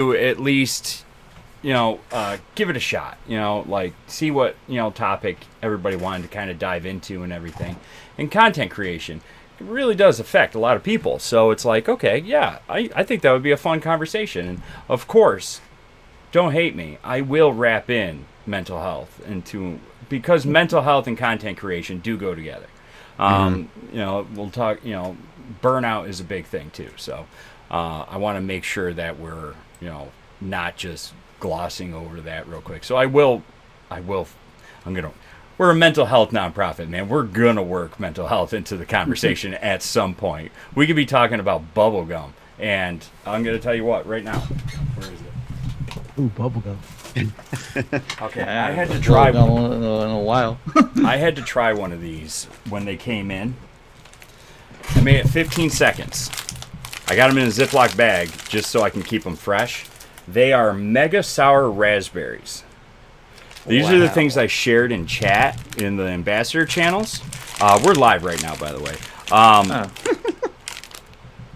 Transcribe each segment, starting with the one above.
at least, give it a shot. Like see what topic everybody wanted to kind of dive into and everything. And content creation, it really does affect a lot of people. So it's like, okay, yeah, I think that would be a fun conversation. And of course, don't hate me. I will wrap in mental health into because mental health and content creation do go together. We'll talk. Burnout is a big thing too. So I want to make sure that we're not just glossing over that real quick. So I will. I'm gonna. We're a mental health nonprofit, man. We're gonna work mental health into the conversation at some point. We could be talking about bubble gum, and I'm gonna tell you what right now. Where is it? Ooh, bubblegum. Okay, I had to try one. In a while. I had to try one of these when they came in. I made it 15 seconds. I got them in a Ziploc bag just so I can keep them fresh. They are mega sour raspberries. These are the things I shared in chat in the ambassador channels. We're live right now, by the way.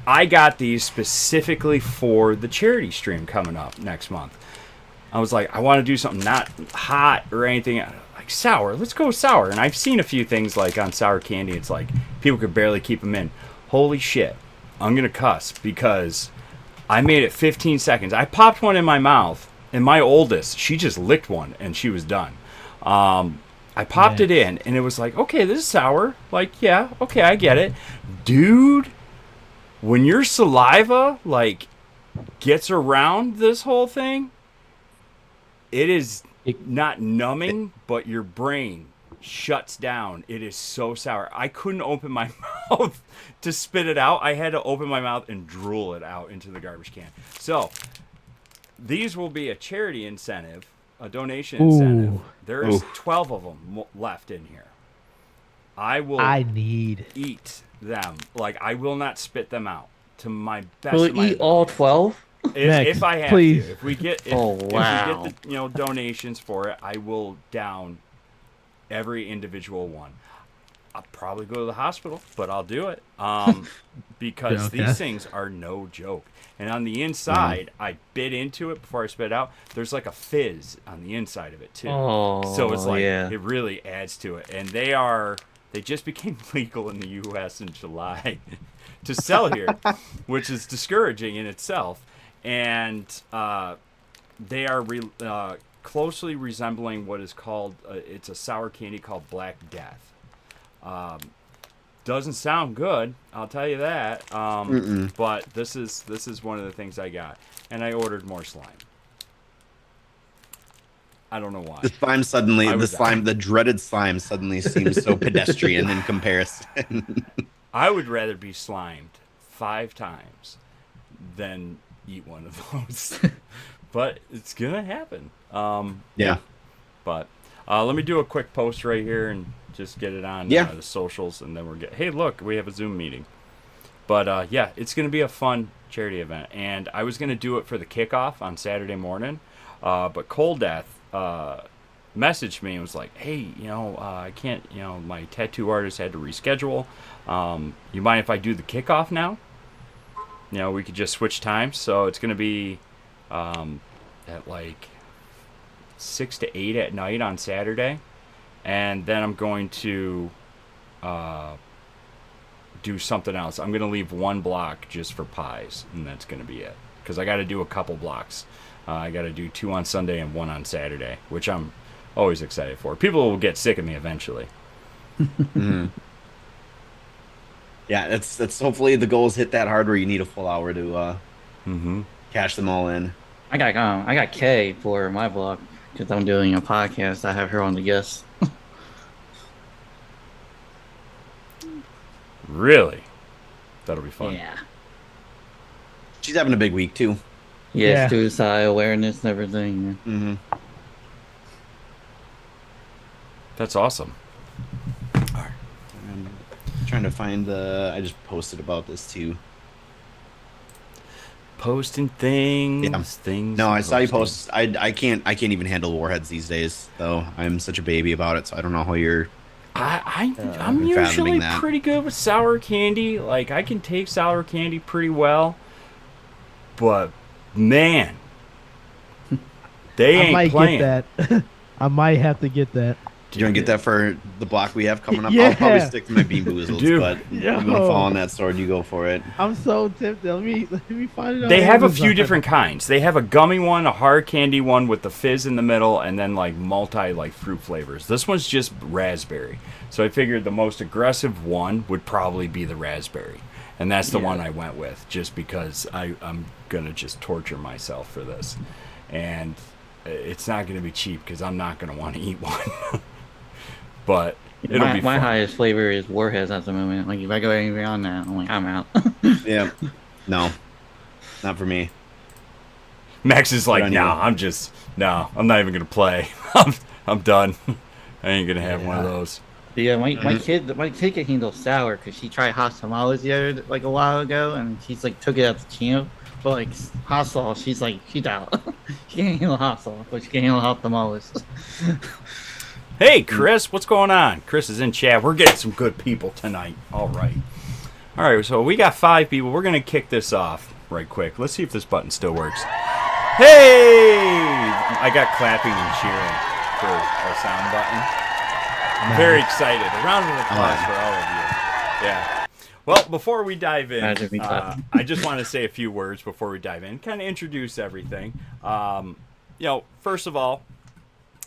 I got these specifically for the charity stream coming up next month. I was like, I want to do something not hot or anything. Like sour. Let's go sour. And I've seen a few things like on sour candy. It's like people could barely keep them in. Holy shit. I'm going to cuss because I made it 15 seconds. I popped one in my mouth. And my oldest, she just licked one and she was done. I popped it in and it was like, okay, this is sour. Like, yeah, okay, I get it. Dude, when your saliva, like, gets around this whole thing, it is not numbing, but your brain shuts down. It is so sour. I couldn't open my mouth to spit it out. I had to open my mouth and drool it out into the garbage can. So these will be a charity incentive, a donation incentive. There's 12 of them left in here. I need eat them. Like, I will not spit them out to my best. Will we eat all 12? If I have please. to. If we get the donations for it, I will down every individual one. I'll probably go to the hospital, but I'll do it. Because these things are no joke. And on the inside, I bit into it before I spit it out. There's like a fizz on the inside of it too. So it's like it really adds to it. And they just became legal in the US in July to sell here, which is discouraging in itself. And they are closely resembling what is called it's a sour candy called Black Death. Doesn't sound good, I'll tell you that. But this is one of the things I got, and I ordered more slime. I don't know why. The dreaded slime suddenly seems so pedestrian in comparison. I would rather be slimed 5 times than eat one of those. But it's gonna happen. But let me do a quick post right here and just get it on the socials, and then hey, look, we have a Zoom meeting. But it's going to be a fun charity event, and I was going to do it for the kickoff on Saturday morning, but Cold Death messaged me and was like, hey, I can't, my tattoo artist had to reschedule. You mind if I do the kickoff now? We could just switch times, so it's going to be at like 6 to 8 at night on Saturday. And then I'm going to do something else. I'm going to leave one block just for pies, and that's going to be it. Because I got to do a couple blocks. I got to do 2 on Sunday and 1 on Saturday, which I'm always excited for. People will get sick of me eventually. Yeah, that's hopefully the goal is hit that hard where you need a full hour to cash them all in. I got Kay for my block because I'm doing a podcast. I have her on the guest. Really? That'll be fun. Yeah. She's having a big week too. Yeah, suicide awareness and everything. That's awesome. All right. I'm trying to find I just posted about this too. Posting things. No, I saw you post. I can't even handle warheads these days, though. I'm such a baby about it, so I don't know how you're. I'm usually pretty good with sour candy. Like, I can take sour candy pretty well. But, man, They I ain't might playing. get that. I might have to get that. You want to get that for the block we have coming up? Yeah. I'll probably stick to my Bean Boozled, Do. but you want to Yo. fall on that sword, you go for it. I'm so tempted. Let me find it. On They have a few Amazon. different kinds. They have a gummy one, a hard candy one with the fizz in the middle, and then like multi like fruit flavors. This one's just raspberry. So I figured the most aggressive one would probably be the raspberry. And that's the one I went with, just because I'm going to just torture myself for this. And it's not going to be cheap because I'm not going to want to eat one. But it'll be my fun. highest flavor is Warheads at the moment. Like if I go any beyond that, I'm like, I'm out. Yeah. No. Not for me. Max is like, on no, you. I'm not even going to play. I'm done. I ain't going to have one of those. But yeah, my kid can handle sour because she tried hot tamales the other like a while ago, and she's like took it at the camp. But like hot sauce, she's out. She can't handle hot sauce, but she can handle hot tamales. Hey, Chris, what's going on? Chris is in chat. We're getting some good people tonight. All right, so we got 5 people. We're going to kick this off right quick. Let's see if this button still works. Hey! I got clapping and cheering for our sound button. I'm very excited. A round of applause for all of you. Yeah. Well, before we dive in, Imagine me clapping. I just want to say a few words before we dive in, kind of introduce everything. First of all,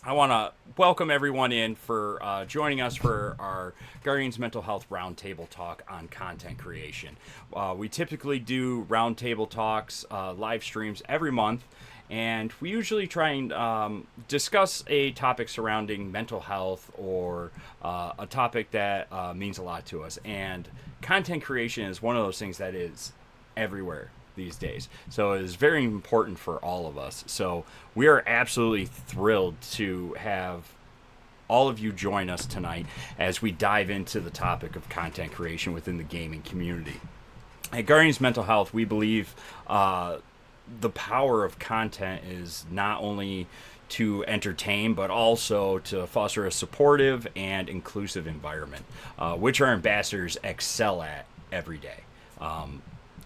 I want to welcome everyone in for joining us for our Guardians Mental Health Roundtable Talk on content creation. We typically do roundtable talks, live streams every month, and we usually try and discuss a topic surrounding mental health or a topic that means a lot to us. And content creation is one of those things that is everywhere these days. So it is very important for all of us. So we are absolutely thrilled to have all of you join us tonight as we dive into the topic of content creation within the gaming community. At Guardians Mental Health, we believe the power of content is not only to entertain, but also to foster a supportive and inclusive environment, which our ambassadors excel at every day.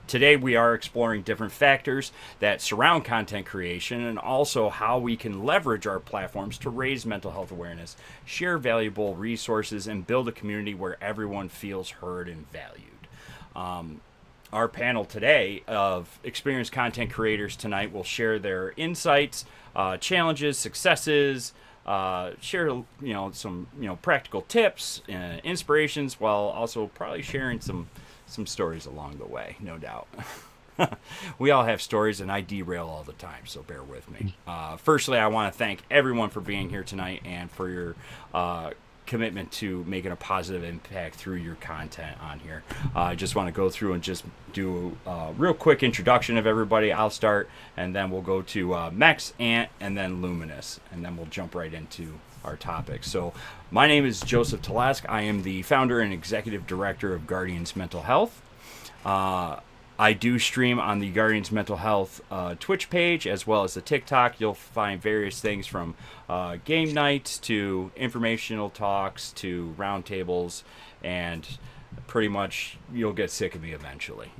Today, we are exploring different factors that surround content creation and also how we can leverage our platforms to raise mental health awareness, share valuable resources, and build a community where everyone feels heard and valued. Our panel today of experienced content creators tonight will share their insights, challenges, successes, share some practical tips, inspirations, while also probably sharing some stories along the way, no doubt. We all have stories, and I derail all the time, so bear with me. Firstly, I want to thank everyone for being here tonight and for your commitment to making a positive impact through your content on here. I just want to go through and just do a real quick introduction of everybody. I'll start, and then we'll go to Mex, Ant, and then Luminous, and then we'll jump right into our topic. So my name is Joseph Talask. I am the founder and executive director of Guardians Mental Health. I do stream on the Guardians Mental Health Twitch page as well as the TikTok. You'll find various things from game nights to informational talks to roundtables, and pretty much you'll get sick of me eventually.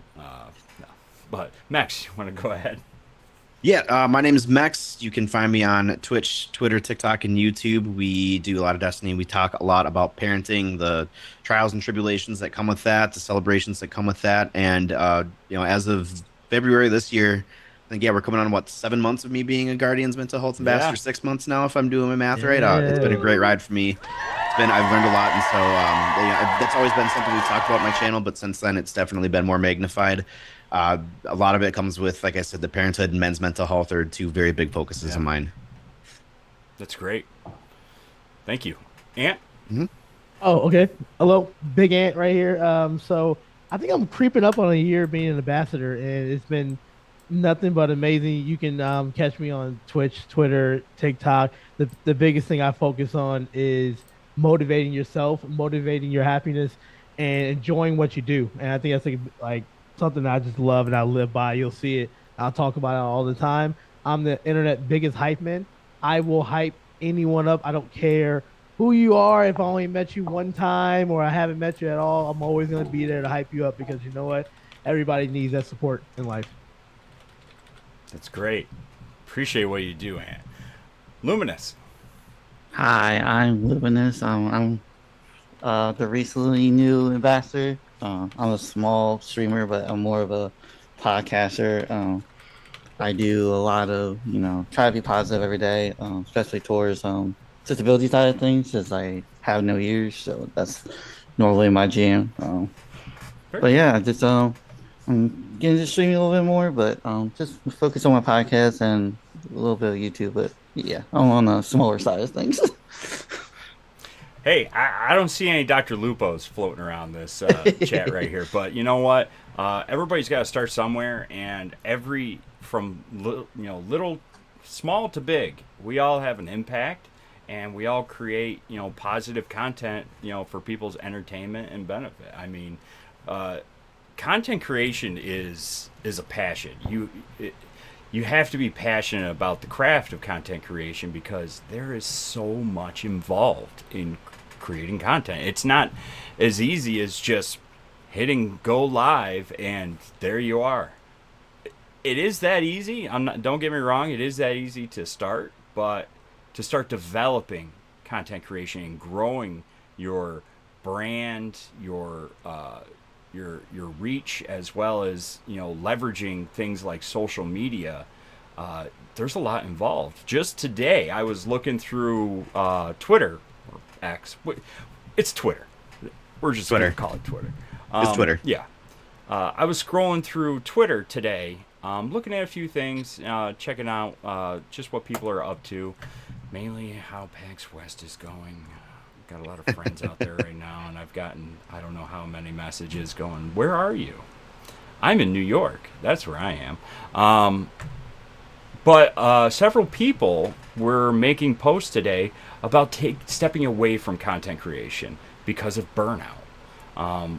But Max, you want to go ahead? Yeah, my name is Mex. You can find me on Twitch, Twitter, TikTok, and YouTube. We do a lot of Destiny. We talk a lot about parenting, the trials and tribulations that come with that, the celebrations that come with that. And, as of February this year, I think, we're coming on, 7 months of me being a Guardians Mental Health Ambassador? Yeah. 6 months now, if I'm doing my math right. It's been a great ride for me. I've learned a lot, and so that's always been something we've talked about on my channel, but since then, it's definitely been more magnified. A lot of it comes with, like I said, the parenthood and men's mental health are two very big focuses of mine. That's great. Thank you. Ant? Oh, okay. Hello, Big Ant right here. So I think I'm creeping up on a year being an ambassador, and it's been nothing but amazing. You can catch me on Twitch, Twitter, TikTok. The biggest thing I focus on is motivating yourself, motivating your happiness, and enjoying what you do. And I think that's like something I just love and I live by. You'll see it. I'll talk about it all the time. I'm the internet biggest hype man. I will hype anyone up. I don't care who you are. If I only met you one time or I haven't met you at all, I'm always going to be there to hype you up, because you know what? Everybody needs that support in life. That's great. Appreciate what you do, Ant. Luminous. Hi, I'm Luminous. I'm the recently new ambassador. I'm a small streamer, but I'm more of a podcaster. I do a lot of, try to be positive every day, especially towards disability side of things, as I have no ears, so that's normally my jam. Very But cool. yeah, just I'm getting to streaming a little bit more, but just focus on my podcast and a little bit of YouTube. But yeah, I'm on the smaller side of things. Hey, I don't see any Dr. Lupos floating around this chat right here, but you know what? Everybody's got to start somewhere, and from little, small to big, we all have an impact, and we all create positive content for people's entertainment and benefit. I mean, uh, content creation is a passion. You have to be passionate about the craft of content creation because there is so much involved in creating content. It's not as easy as just hitting go live and there you are. It is that easy. I'm not, don't get me wrong, it is that easy to start, but to start developing content creation and growing your brand, your reach, as well as leveraging things like social media. There's a lot involved. Just today, I was looking through Twitter or X. It's Twitter. We're just Twitter. gonna call it Twitter. It's Twitter. Yeah. I was scrolling through Twitter today, looking at a few things, checking out just what people are up to, mainly how PAX West is going. Got a lot of friends out there right now, and I've gotten I don't know how many messages going, "Where are you?" I'm in New York. That's where I am. But several people were making posts today about stepping away from content creation because of burnout.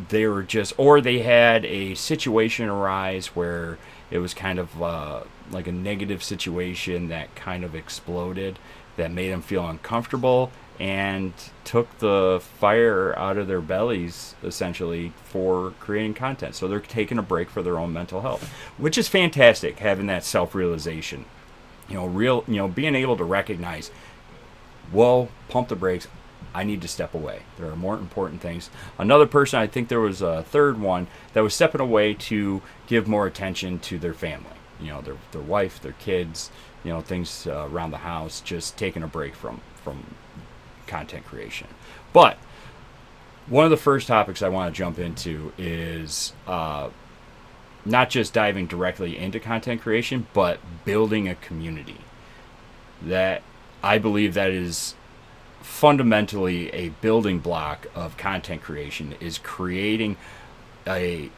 They were just, or they had a situation arise where it was kind of like a negative situation that kind of exploded that made them feel uncomfortable and took the fire out of their bellies essentially for creating content. So they're taking a break for their own mental health, which is fantastic, having that self-realization. Being able to recognize, whoa, pump the brakes. I need to step away. There are more important things. Another person, I think there was a third one, that was stepping away to give more attention to their family. Their wife, their kids, things around the house, just taking a break from content creation. But one of the first topics I want to jump into is not just diving directly into content creation, but building a community. That I believe that is fundamentally a building block of content creation, is creating a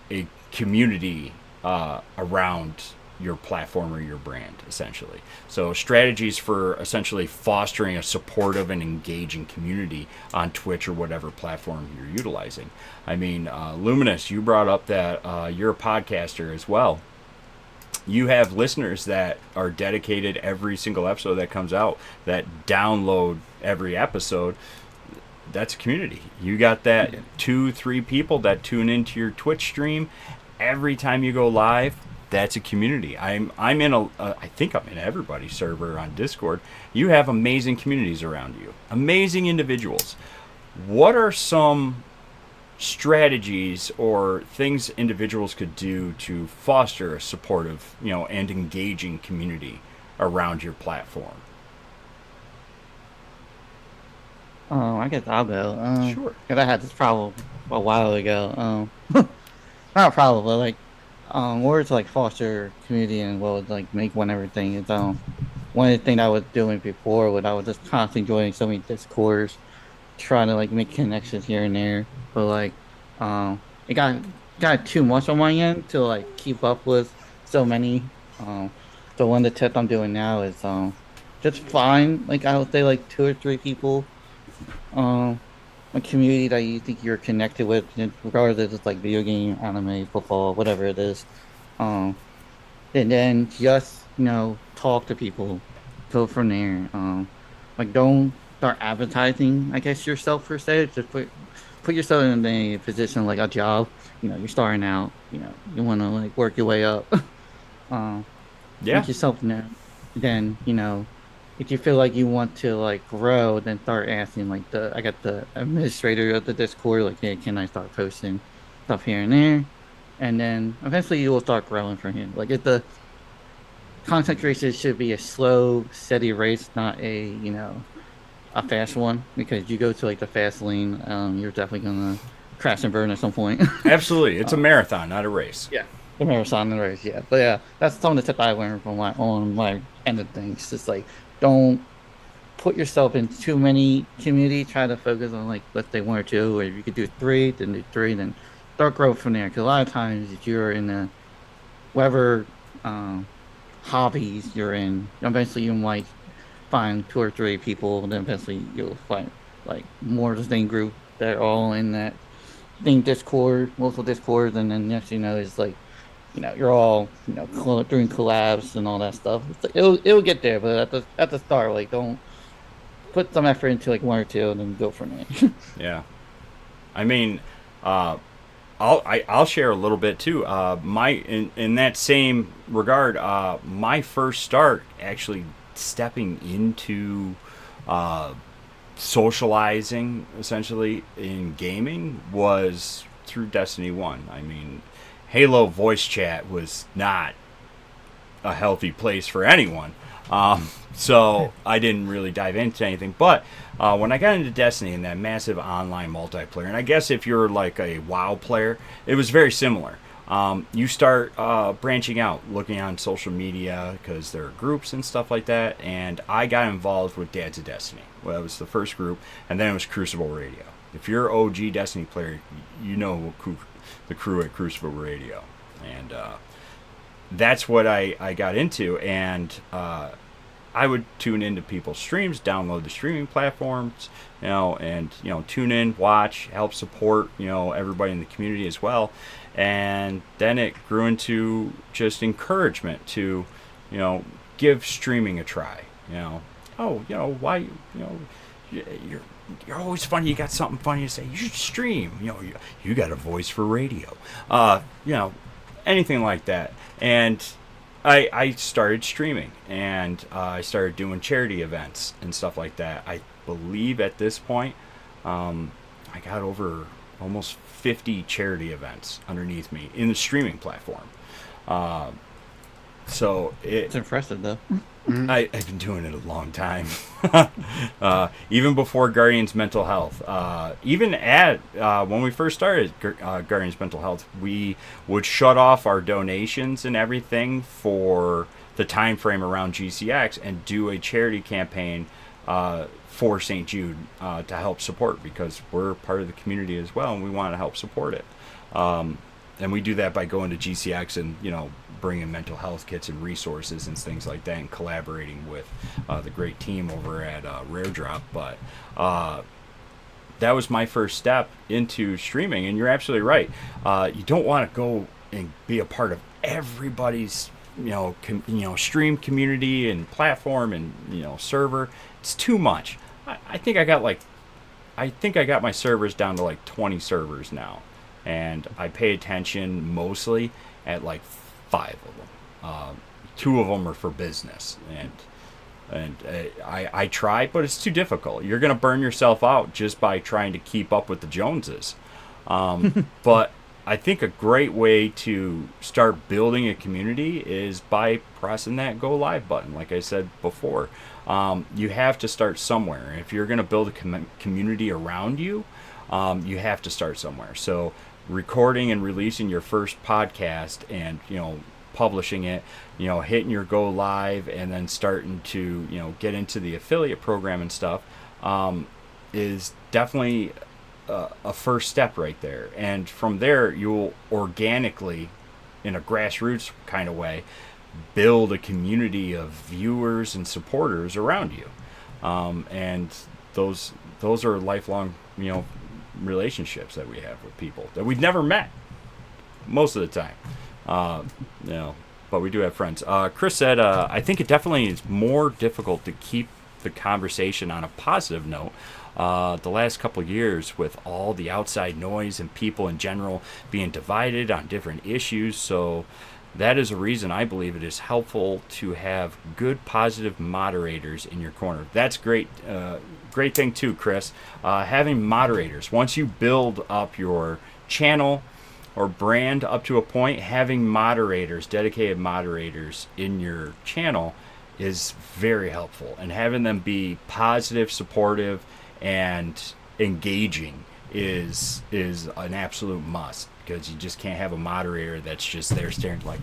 community around your platform or your brand, essentially. So strategies for essentially fostering a supportive and engaging community on Twitch or whatever platform you're utilizing. I mean, Luminous, you brought up that you're a podcaster as well. You have listeners that are dedicated every single episode that comes out, that download every episode. That's a community. You got that 2-3 people that tune into your Twitch stream every time you go live. That's a community. I'm in I think I'm in everybody's server on Discord. You have amazing communities around you, amazing individuals. What are some strategies or things individuals could do to foster a supportive, and engaging community around your platform? I guess I'll go. Sure. Cause I had this problem a while ago. Not a problem, but like, words like foster community and what would like make one everything is one of the things I was doing before. When I was just constantly joining so many discords, trying to like make connections here and there, but like, it got too much on my end to like keep up with so many. So one of the tips I'm doing now is just find like I would say like 2 or 3 people, a community that you think you're connected with, regardless if it's like video game, anime, football, whatever it is. And then just talk to people, go from there. Like don't start advertising, I guess, yourself per se. Just put yourself in a position like a job. You're starting out. You want to like work your way up. Yeah. Make yourself known. Then if you feel like you want to like grow, then start asking like I got the administrator of the Discord, like, hey, can I start posting stuff here and there? And then eventually you will start growing from here. Like if the content creation should be a slow, steady race, not a fast one. Because you go to like the fast lane, you're definitely gonna crash and burn at some point. Absolutely, it's a marathon, not a race. Yeah, the marathon and race. Yeah, but yeah, that's some of the tip I learned from my on my end of things. Just like don't put yourself in too many community. Try to focus on like let's say one or two, or if you could do three, then do three, then start growth from there. Because a lot of times if you're in a whatever um, hobbies you're in, eventually you might find two or three people, and then eventually you'll find like more of the same group that are all in that thing Discord, multiple Discords, and then next thing you know is like you're all doing collabs and all that stuff. It's like, it'll get there, but at the start, like don't put some effort into like one or two, and then go from there. Yeah, I mean, I'll share a little bit too. My in that same regard, my first start actually stepping into socializing essentially in gaming was through Destiny 1. I mean, Halo voice chat was not a healthy place for anyone. So I didn't really dive into anything. But when I got into Destiny and that massive online multiplayer, and I guess if you're like a WoW player, it was very similar. You start branching out, looking on social media because there are groups and stuff like that. And I got involved with Dads of Destiny. Well, it was the first group, and then it was Crucible Radio. If you're an OG Destiny player, you know the crew at Crucible Radio. And that's what I got into. And I would tune into people's streams, download the streaming platforms, and tune in, watch, help support, everybody in the community as well. And then it grew into just encouragement to, give streaming a try. Why, you're always funny. You got something funny to say. You should stream. You got a voice for radio. Anything like that. And I started streaming, and I started doing charity events and stuff like that. I believe at this point, I got over almost 50 charity events underneath me in the streaming platform. So It's impressive though. I've been doing it a long time. Even before Guardians Mental Health. Even at when we first started Guardians Mental Health, we would shut off our donations and everything for the time frame around GCX and do a charity campaign for St. Jude to help support, because we're part of the community as well and we want to help support it. And we do that by going to GCX and bringing mental health kits and resources and things like that, and collaborating with the great team over at Rare Drop. But that was my first step into streaming. And you're absolutely right. You don't want to go and be a part of everybody's stream community and platform and server. It's too much. I think I got my servers down to like 20 servers now, and I pay attention mostly at like 5 of them. 2 of them are for business, and I try, but it's too difficult. You're gonna burn yourself out just by trying to keep up with the Joneses. But I think a great way to start building a community is by pressing that go live button. Like I said before, you have to start somewhere. If you're gonna build a community around you, you have to start somewhere. So recording and releasing your first podcast and publishing it, hitting your go live, and then starting to get into the affiliate program and stuff, is definitely a first step right there. And from there you'll organically, in a grassroots kind of way, build a community of viewers and supporters around you, and those are lifelong relationships that we have with people that we've never met most of the time. But we do have friends. Chris said, I think it definitely is more difficult to keep the conversation on a positive note the last couple of years, with all the outside noise and people in general being divided on different issues. So that is a reason I believe it is helpful to have good, positive moderators in your corner. That's great. Great thing too, Chris. Having moderators. Once you build up your channel or brand up to a point, having moderators, dedicated moderators in your channel is very helpful. And having them be positive, supportive, and engaging is an absolute must, because you just can't have a moderator that's just there staring like,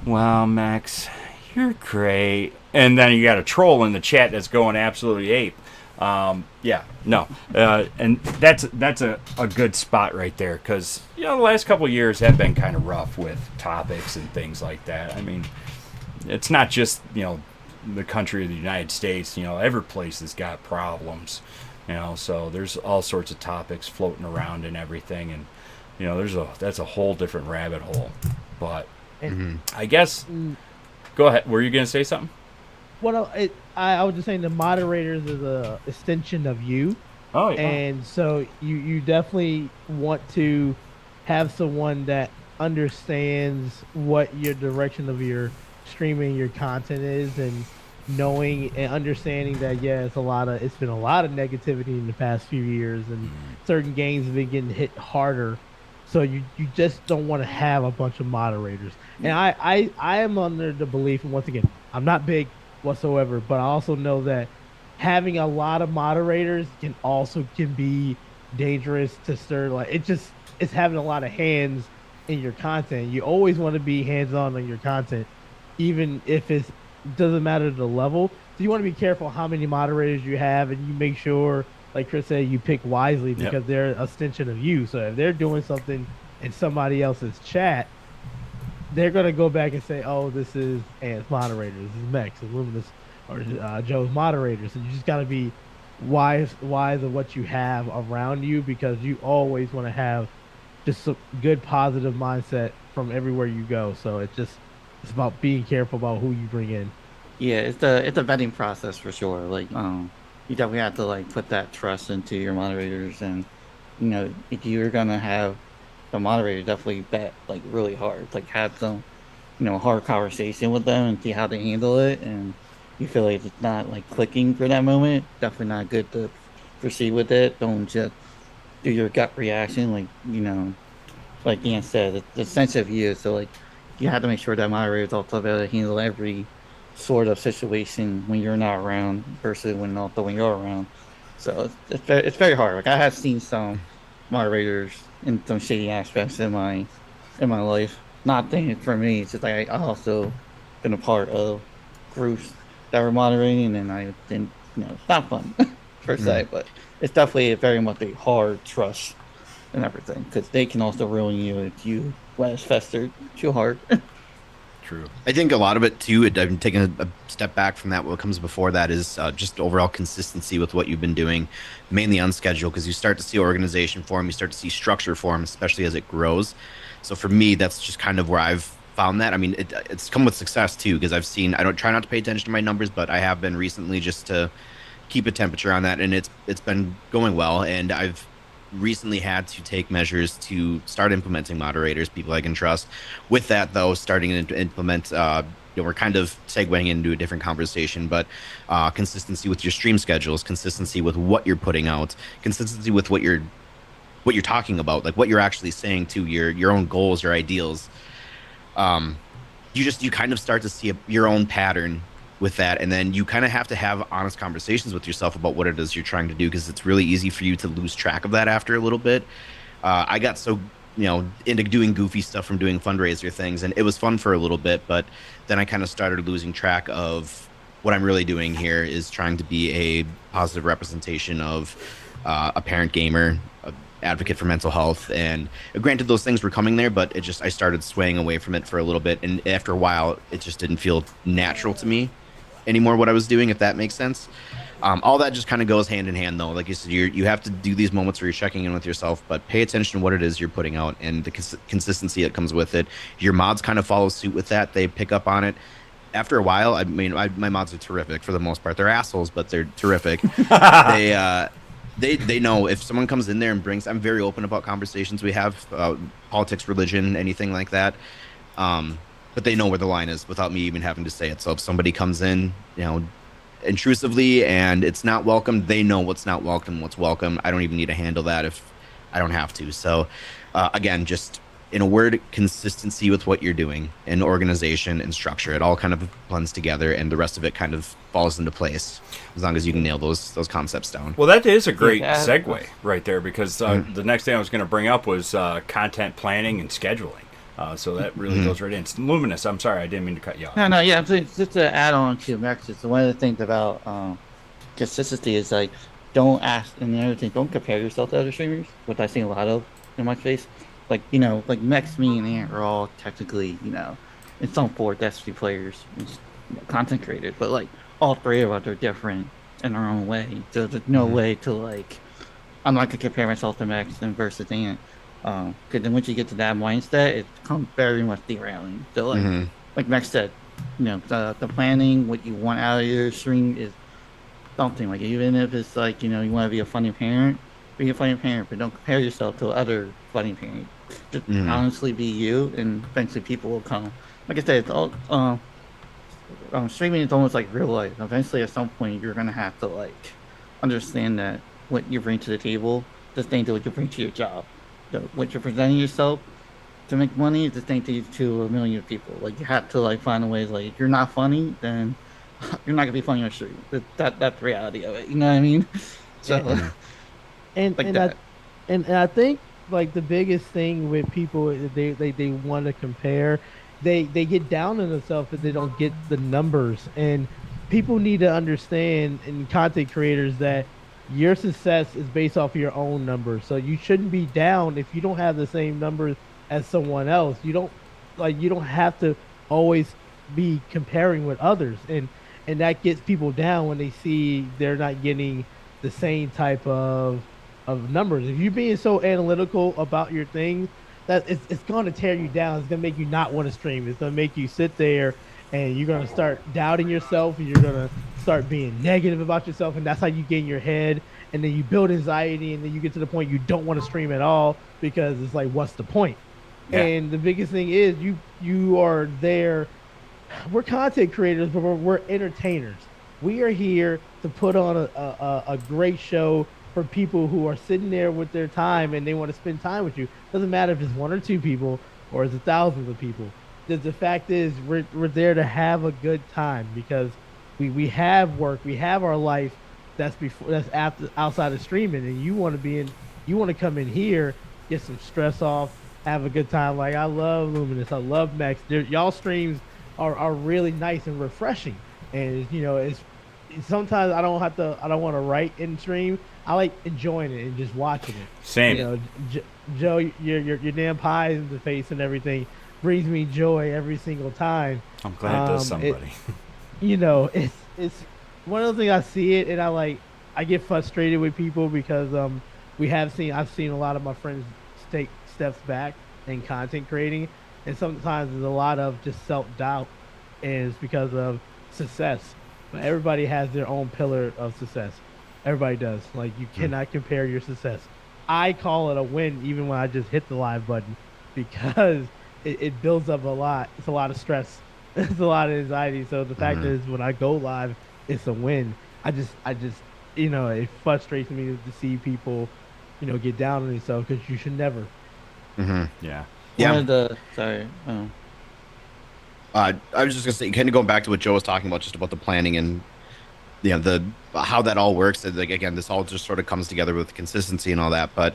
"Wow, Max, you're great," and then you got a troll in the chat that's going absolutely ape. Yeah, no, and that's a good spot right there, because the last couple of years have been kind of rough with topics and things like that. I mean, it's not just the country of the United States. Every place has got problems. So there's all sorts of topics floating around and everything, and that's a whole different rabbit hole. But I guess, go ahead. Were you gonna say something? Well, I was just saying the moderators is a extension of you. Oh, yeah. And so you definitely want to have someone that understands what your direction of your streaming, your content is, and knowing and understanding that it's been a lot of negativity in the past few years, and certain games have been getting hit harder. So you just don't want to have a bunch of moderators. And I am under the belief, and once again, I'm not big whatsoever, but I also know that having a lot of moderators can be dangerous to stir. Like it's having a lot of hands in your content. You always want to be hands on your content, even if it doesn't matter the level. So you want to be careful how many moderators you have, and you make sure, like Chris said, you pick wisely, because they're an extension of you. So if they're doing something in somebody else's chat, they're gonna go back and say, "Oh, this is Ant's moderators, this is Max, and Luminous, or Joe's moderators." And you just gotta be wise of what you have around you, because you always want to have just a good positive mindset from everywhere you go. So it's about being careful about who you bring in. Yeah, it's a vetting process for sure. Like, you definitely have to like put that trust into your moderators, and if you're gonna have the moderator, definitely vet like really hard, like have some hard conversation with them and see how they handle it. And you feel like it's not like clicking for that moment, definitely not good to proceed with it. Don't just do your gut reaction, like Ian said, it's a sensitive you. So like you have to make sure that moderator is also able to handle every sort of situation when you're not around versus when you're around. So it's very hard. Like I have seen some moderators in some shady aspects in my life. Not thinking for me, it's just like I also been a part of groups that were moderating, and I didn't, it's not fun per se, but it's definitely very much a hard trust and everything, because they can also ruin you if you let it fester too hard. True. I think a lot of it too, I'm taking a step back from that. What comes before that is just overall consistency with what you've been doing, mainly on schedule, because you start to see organization form, you start to see structure form, especially as it grows. So for me, that's just kind of where I've found that. I mean, it's come with success too, because I've seen, I don't try not to pay attention to my numbers, but I have been recently, just to keep a temperature on that, and it's been going well. And I've recently had to take measures to start implementing moderators, people I can trust. With that, though, starting to implement, we're kind of segueing into a different conversation, but consistency with your stream schedules, consistency with what you're putting out, consistency with what you're talking about, like what you're actually saying to your own goals, your ideals. You kind of start to see your own pattern with that, and then you kind of have to have honest conversations with yourself about what it is you're trying to do, because it's really easy for you to lose track of that after a little bit. I got so into doing goofy stuff from doing fundraiser things, and it was fun for a little bit, but then I kind of started losing track of what I'm really doing here is trying to be a positive representation of a parent gamer, a advocate for mental health. And granted, those things were coming there, but I started swaying away from it for a little bit, and after a while it just didn't feel natural to me anymore what I was doing, if that makes sense. All that just kind of goes hand in hand, though. Like you said, you have to do these moments where you're checking in with yourself, but pay attention to what it is you're putting out and the consistency that comes with it. Your mods kind of follow suit with that. They pick up on it. After a while, I mean, my mods are terrific for the most part. They're assholes, but they're terrific. They know if someone comes in there and brings, I'm very open about conversations we have, politics, religion, anything like that. But but they know where the line is without me even having to say it. So if somebody comes in, intrusively and it's not welcome, they know what's not welcome, what's welcome. I don't even need to handle that if I don't have to. So again, just in a word, consistency with what you're doing and organization and structure. It all kind of blends together, and the rest of it kind of falls into place as long as you can nail those concepts down. Well, that is a great Yeah. segue right there, because the next thing I was going to bring up was content planning and scheduling. So that really goes right in. Luminous, I'm sorry, I didn't mean to cut you off. No, yeah. Just to add on to Max's, one of the things about consistency is like, don't ask, and the other thing, don't compare yourself to other streamers, which I see a lot of in my face. Like, like Max, me, and Ant are all technically, in some form Destiny players, and just, content creators, but like all three of us are different in our own way. So there's no way to like, I'm not gonna compare myself to Max and versus Ant. Because then once you get to that mindset, it becomes very much derailing. So like Max said, the planning, what you want out of your stream is something. Like, even if it's like, you want to be a funny parent, be a funny parent, but don't compare yourself to other funny parents. Just honestly be you, and eventually people will come. Like I said, it's all streaming is almost like real life. Eventually, at some point, you're gonna have to like understand that what you bring to the table, the thing to what you bring to your job, what you're presenting yourself to make money is the thing to a million people. Like, you have to like find a way. Like, if you're not funny, then you're not gonna be funny on stream. That's the reality of it. You know what I mean? So, and like and that. I think like the biggest thing with people is they want to compare. They get down on themselves if they don't get the numbers, and people need to understand, in content creators, that your success is based off of your own numbers. So you shouldn't be down if you don't have the same numbers as someone else. You don't have to always be comparing with others, and that gets people down when they see they're not getting the same type of numbers. If you're being so analytical about your things, that it's going to tear you down. It's going to make you not want to stream. It's going to make you sit there, and you're going to start doubting yourself, and you're going to start being negative about yourself, and that's how you get in your head, and then you build anxiety, and then you get to the point you don't want to stream at all, because it's like, what's the point? Yeah. And the biggest thing is you are there. We're content creators, but we're entertainers. We are here to put on a great show for people who are sitting there with their time and they want to spend time with you. Doesn't matter if it's one or two people or it's thousands of people. The fact is, we're there to have a good time, because we have work, we have our life that's after, outside of streaming, and you want to come in here, get some stress off, have a good time. Like, I love Luminous, I love Max. Y'all streams are really nice and refreshing, and it's sometimes I don't want to write in stream. I like enjoying it and just watching it. Same. Joe, your damn pies in the face and everything brings me joy every single time. I'm glad it does somebody. It's one of the things. I see it and I get frustrated with people, because I've seen a lot of my friends take steps back in content creating, and sometimes there's a lot of just self-doubt, and it's because of success. But everybody has their own pillar of success. Everybody does. Like, you cannot compare your success. I call it a win even when I just hit the live button, because it builds up a lot. It's a lot of stress. It's a lot of anxiety. So the fact is, when I go live, it's a win. I just it frustrates me to see people, get down on themselves, because you should never. Yeah. One of the sorry. I was just gonna say, kind of going back to what Joe was talking about, just about the planning and the how that all works. Like, again, this all just sort of comes together with consistency and all that. But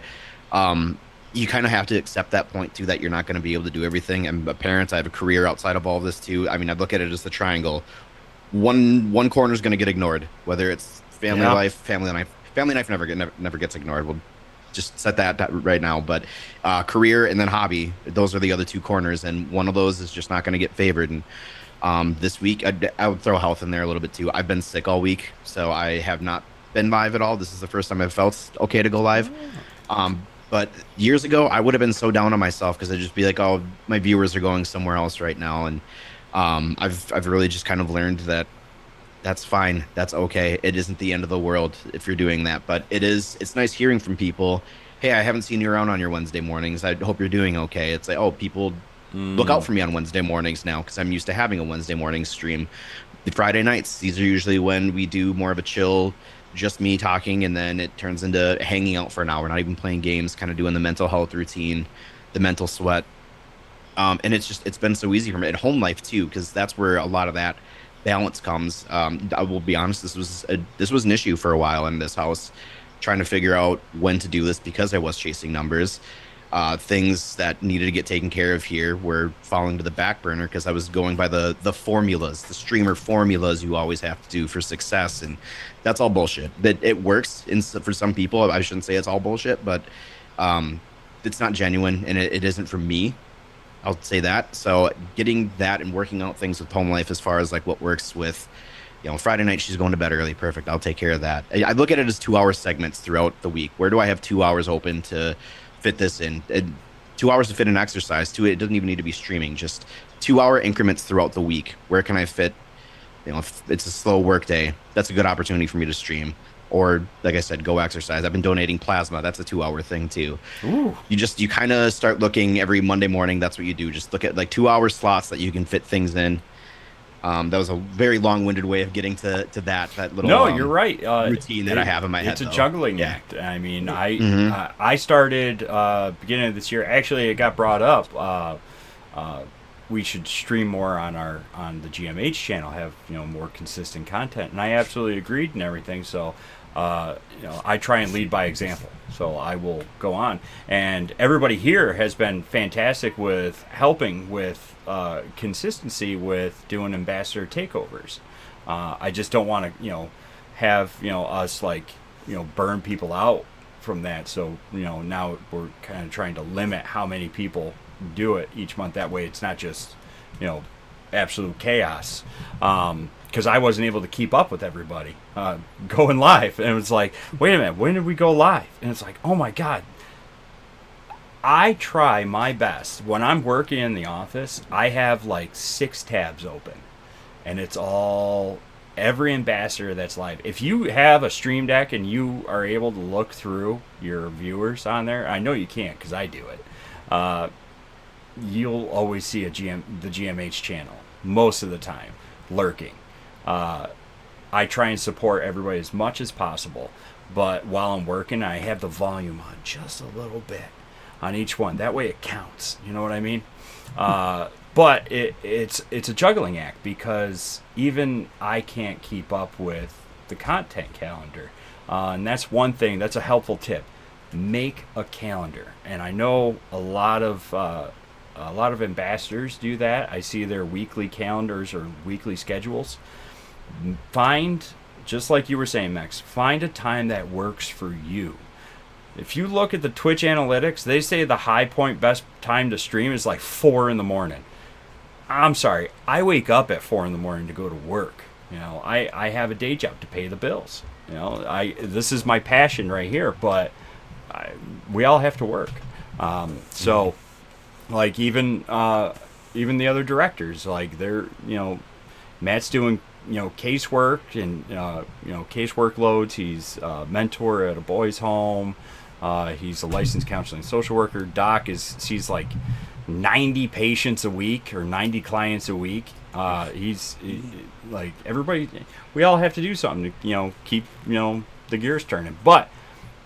you kind of have to accept that point too, that you're not going to be able to do everything. And parents, I have a career outside of all of this too. I mean, I look at it as the triangle. One corner is going to get ignored, whether it's family life, family life. Family life never gets ignored. We'll just set that right now. But career and then hobby, those are the other two corners, and one of those is just not going to get favored. And this week, I would throw health in there a little bit too. I've been sick all week, so I have not been live at all. This is the first time I've felt okay to go live. But years ago, I would have been so down on myself, because I'd just be like, "Oh, my viewers are going somewhere else right now." And I've really just kind of learned that that's fine. That's okay. It isn't the end of the world if you're doing that. But it's nice hearing from people, "Hey, I haven't seen you around on your Wednesday mornings. I hope you're doing okay." It's like, oh, people look out for me on Wednesday mornings now because I'm used to having a Wednesday morning stream. The Friday nights, these are usually when we do more of a chill, just me talking, and then it turns into hanging out for an hour, not even playing games, kind of doing the mental health routine, the mental sweat. And it's been so easy for me at home life too, because that's where a lot of that balance comes. I will be honest, this was an issue for a while in this house, trying to figure out when to do this because I was chasing numbers. Things that needed to get taken care of here were falling to the back burner because I was going by the formulas, the streamer formulas you always have to do for success, and that's all bullshit. That it works for some people. I shouldn't say it's all bullshit, but it's not genuine, and it isn't for me. I'll say that. So getting that and working out things with home life as far as like what works with, Friday night she's going to bed early. Perfect. I'll take care of that. I look at it as 2 hour segments throughout the week. Where do I have 2 hours open to fit this in? 2 hours to fit an exercise. It doesn't even need to be streaming. Just 2 hour increments throughout the week. Where can I fit? If it's a slow work day, that's a good opportunity for me to stream. Or, like I said, go exercise. I've been donating plasma. That's a 2 hour thing, too. Ooh. You kind of start looking every Monday morning. That's what you do. Just look at like 2 hour slots that you can fit things in. That was a very long-winded way of getting to that little. No, you're right. Routine that I have in my head. It's a juggling act. I mean, I started beginning of this year. Actually, it got brought up. We should stream more on the GMH channel, have more consistent content, and I absolutely agreed and everything. So, I try and lead by example. So I will go on, and everybody here has been fantastic with helping with consistency with doing ambassador takeovers. I just don't want to have us burn people out from that. So now we're kind of trying to limit how many people do it each month. That way it's not just absolute chaos, because I wasn't able to keep up with everybody going live, and it was like, wait a minute, when did we go live? And it's like, oh my god. I try my best when I'm working in the office. I have like 6 tabs open, and it's all every ambassador that's live. If you have a stream deck and you are able to look through your viewers on there, I know you can't because I do it. You'll always see the GMH channel most of the time lurking. I try and support everybody as much as possible, but while I'm working, I have the volume on just a little bit on each one. That way it counts. You know what I mean? But it's a juggling act because even I can't keep up with the content calendar, and that's one thing. That's a helpful tip. Make a calendar, and I know a lot of ambassadors do that. I see their weekly calendars or weekly schedules. Find, just like you were saying, Max, find a time that works for you. If you look at the Twitch analytics, they say the high point best time to stream is like 4 in the morning. I'm sorry, I wake up at 4 in the morning to go to work. I have a day job to pay the bills. This is my passion right here, but we all have to work. So like even the other directors, like they're Matt's doing casework and casework loads. He's a mentor at a boys' home. He's a licensed counseling social worker. Doc sees like 90 patients a week or 90 clients a week. He's like everybody. We all have to do something to keep the gears turning. But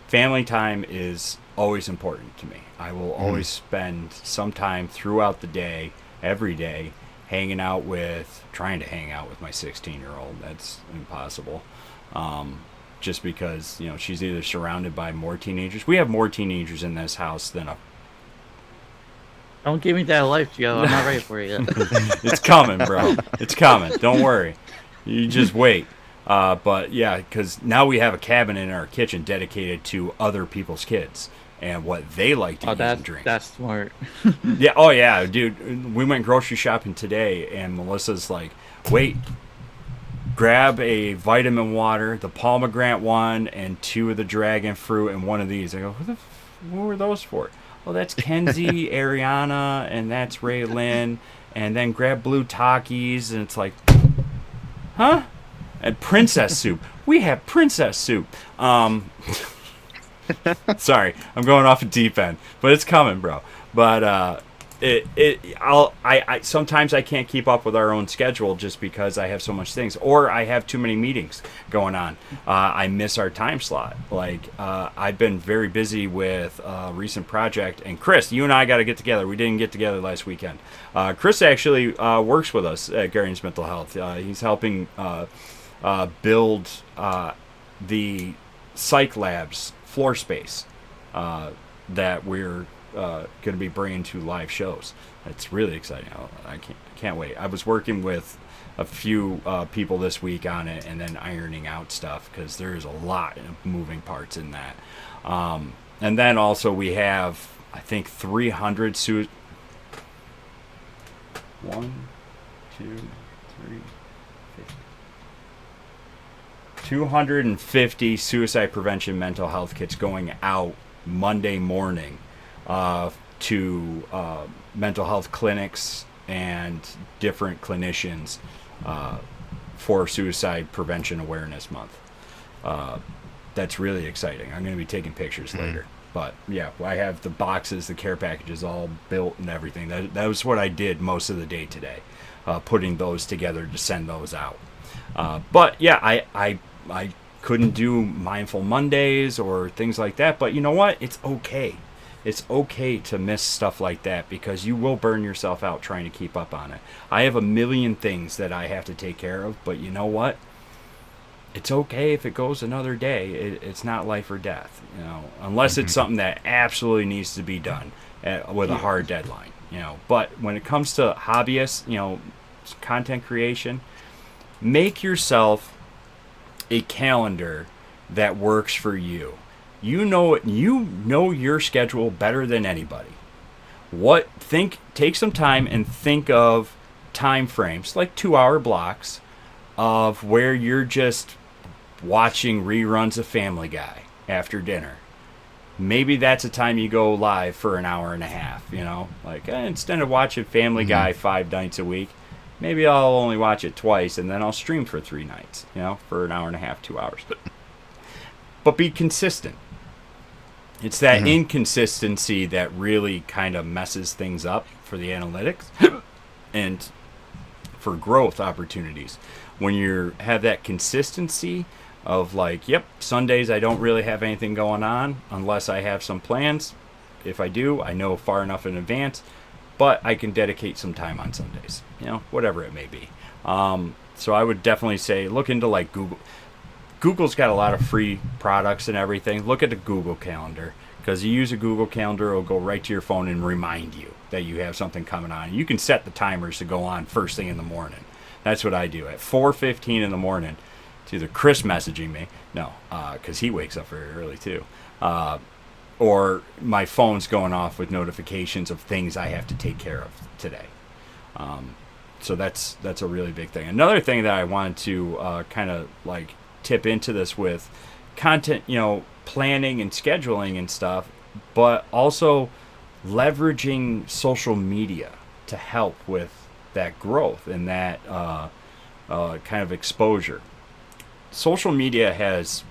family time is always important to me. I will always spend some time throughout the day, every day, trying to hang out with my 16-year-old. That's impossible. Just because, she's either surrounded by more teenagers. We have more teenagers in this house than a... Don't give me that life, Joe. I'm not ready for it yet. It's coming, bro. It's coming. Don't worry. You just wait. But yeah, because now we have a cabinet in our kitchen dedicated to other people's kids and what they like to eat and drink. That's smart. Yeah. Oh yeah, dude. We went grocery shopping today, and Melissa's like, "Wait, grab a vitamin water, the pomegranate one, and 2 of the dragon fruit, and 1 of these." I go, "What were those for?" "Well, that's Kenzie, Ariana, and that's Raylyn, and then grab blue Takis." And it's like, huh? And princess soup. We have princess soup. Sorry, I'm going off a deep end, but it's coming, bro. But I sometimes I can't keep up with our own schedule just because I have so much things, or I have too many meetings going on. I miss our time slot. Like I've been very busy with a recent project, and Chris, you and I got to get together. We didn't get together last weekend. Chris actually works with us at Guardians Mental Health. He's helping build the psych labs floor space that we're going to be bringing to live shows. It's really exciting. I can't wait. I was working with a few people this week on it, and then ironing out stuff because there's a lot of moving parts in that. And then also we have, I think, 300 1, 2, 3, 250 suicide prevention mental health kits going out Monday morning to mental health clinics and different clinicians for Suicide Prevention Awareness Month. That's really exciting. I'm going to be taking pictures later. But yeah, I have the boxes, the care packages all built and everything. That was what I did most of the day today, putting those together to send those out. But yeah, I couldn't do Mindful Mondays or things like that. But you know what? It's okay. It's okay to miss stuff like that because you will burn yourself out trying to keep up on it. I have a million things that I have to take care of, but you know what? It's okay if it goes another day. It's not life or death, you know, unless it's something that absolutely needs to be done with a hard deadline, you know. But when it comes to hobbyists, you know, content creation, make yourself a calendar that works for you. You know your schedule better than anybody. Take some time and think of time frames, like 2-hour blocks of where you're just watching reruns of Family Guy after dinner. Maybe that's a time you go live for an hour and a half, you know, like instead of watching Family Guy 5 nights a week, maybe I'll only watch it twice and then I'll stream for 3 nights, you know, for an hour and a half, 2 hours. But be consistent. It's that inconsistency that really kind of messes things up for the analytics and for growth opportunities. When you have that consistency of like, yep, Sundays I don't really have anything going on unless I have some plans. If I do, I know far enough in advance, but I can dedicate some time on Sundays, you know, whatever it may be. So I would definitely say look into like Google. Google's got a lot of free products and everything. Look at the Google Calendar, because you use a Google Calendar, it'll go right to your phone and remind you that you have something coming on. You can set the timers to go on first thing in the morning. That's what I do. At 4:15 in the morning, it's either Chris messaging me, no, because he wakes up very early too, or my phone's going off with notifications of things I have to take care of today. So that's a really big thing. Another thing that I wanted to kind of like tip into this with content, you know, planning and scheduling and stuff, but also leveraging social media to help with that growth and that kind of exposure. Social media has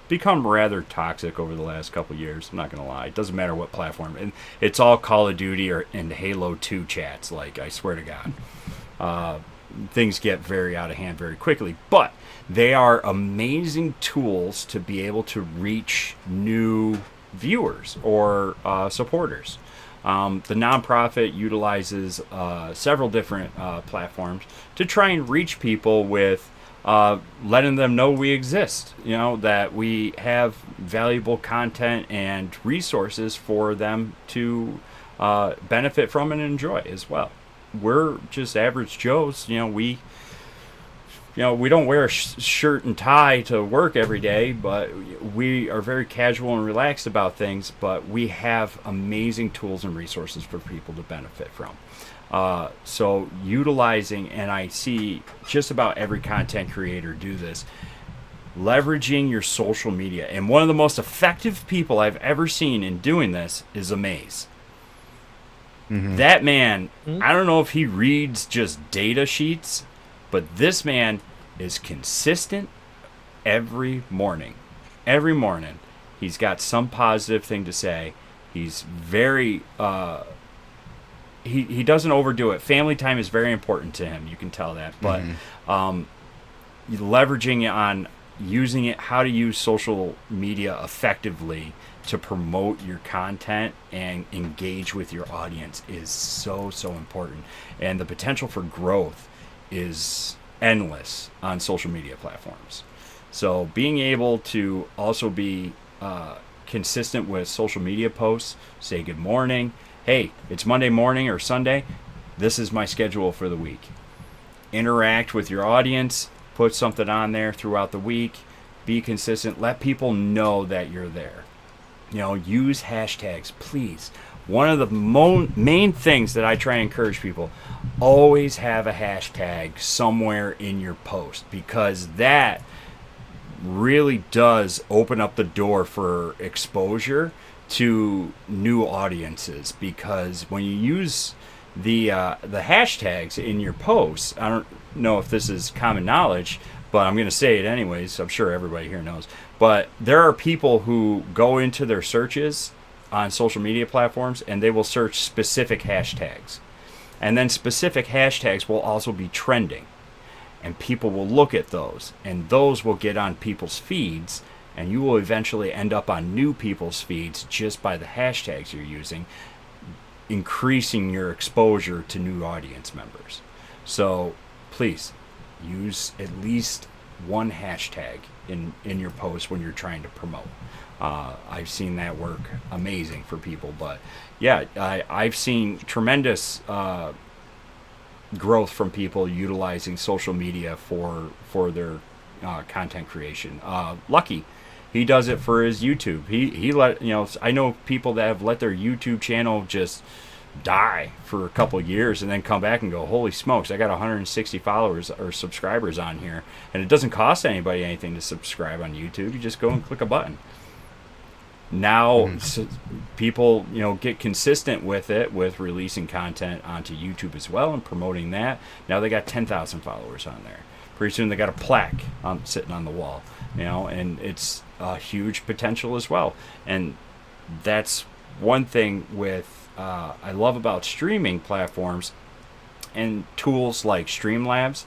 become rather toxic over the last couple years. I'm not gonna lie. It doesn't matter what platform, and it's all Call of Duty and Halo 2 chats. Like, I swear to God, things get very out of hand very quickly. But they are amazing tools to be able to reach new viewers or supporters. The nonprofit utilizes several different platforms to try and reach people with letting them know we exist, you know, that we have valuable content and resources for them to benefit from and enjoy as well. We're just average Joes, you know, we don't wear a shirt and tie to work every day, but we are very casual and relaxed about things, but we have amazing tools and resources for people to benefit from. So utilizing, and I see just about every content creator do this, leveraging your social media. And one of the most effective people I've ever seen in doing this is Amaze. That man, I don't know if he reads just data sheets, but this man is consistent every morning. Every morning, he's got some positive thing to say. He's very he doesn't overdo it. Family time is very important to him. You can tell that, but leveraging it on using it, how to use social media effectively to promote your content and engage with your audience is so important, and the potential for growth is endless on social media platforms. So being able to also be consistent with social media posts, say good morning, hey, it's Monday morning or Sunday, this is my schedule for the week. Interact with your audience, put something on there throughout the week, be consistent, let people know that you're there. Use hashtags, please. One of the main things that I try and encourage people, always have a hashtag somewhere in your post, because that really does open up the door for exposure to new audiences. Because when you use the hashtags in your posts, I don't know if this is common knowledge, but I'm going to say it anyways. I'm sure everybody here knows. But there are people who go into their searches on social media platforms and they will search specific hashtags. And then specific hashtags will also be trending. And people will look at those. And those will get on people's feeds. And you will eventually end up on new people's feeds just by the hashtags you're using, increasing your exposure to new audience members. So please use at least one hashtag in your post when you're trying to promote. I've seen that work amazing for people. But yeah, I've seen tremendous growth from people utilizing social media for their content creation. Lucky, he does it for his YouTube. He let I know people that have let their YouTube channel just die for a couple of years and then come back and go, holy smokes, I got 160 followers or subscribers on here, and it doesn't cost anybody anything to subscribe on YouTube. You just go and click a button. Now people get consistent with it, with releasing content onto YouTube as well and promoting that. Now they got 10,000 followers on there. Pretty soon they got a plaque sitting on the wall, and it's a huge potential as well. And that's one thing with I love about streaming platforms and tools like Streamlabs.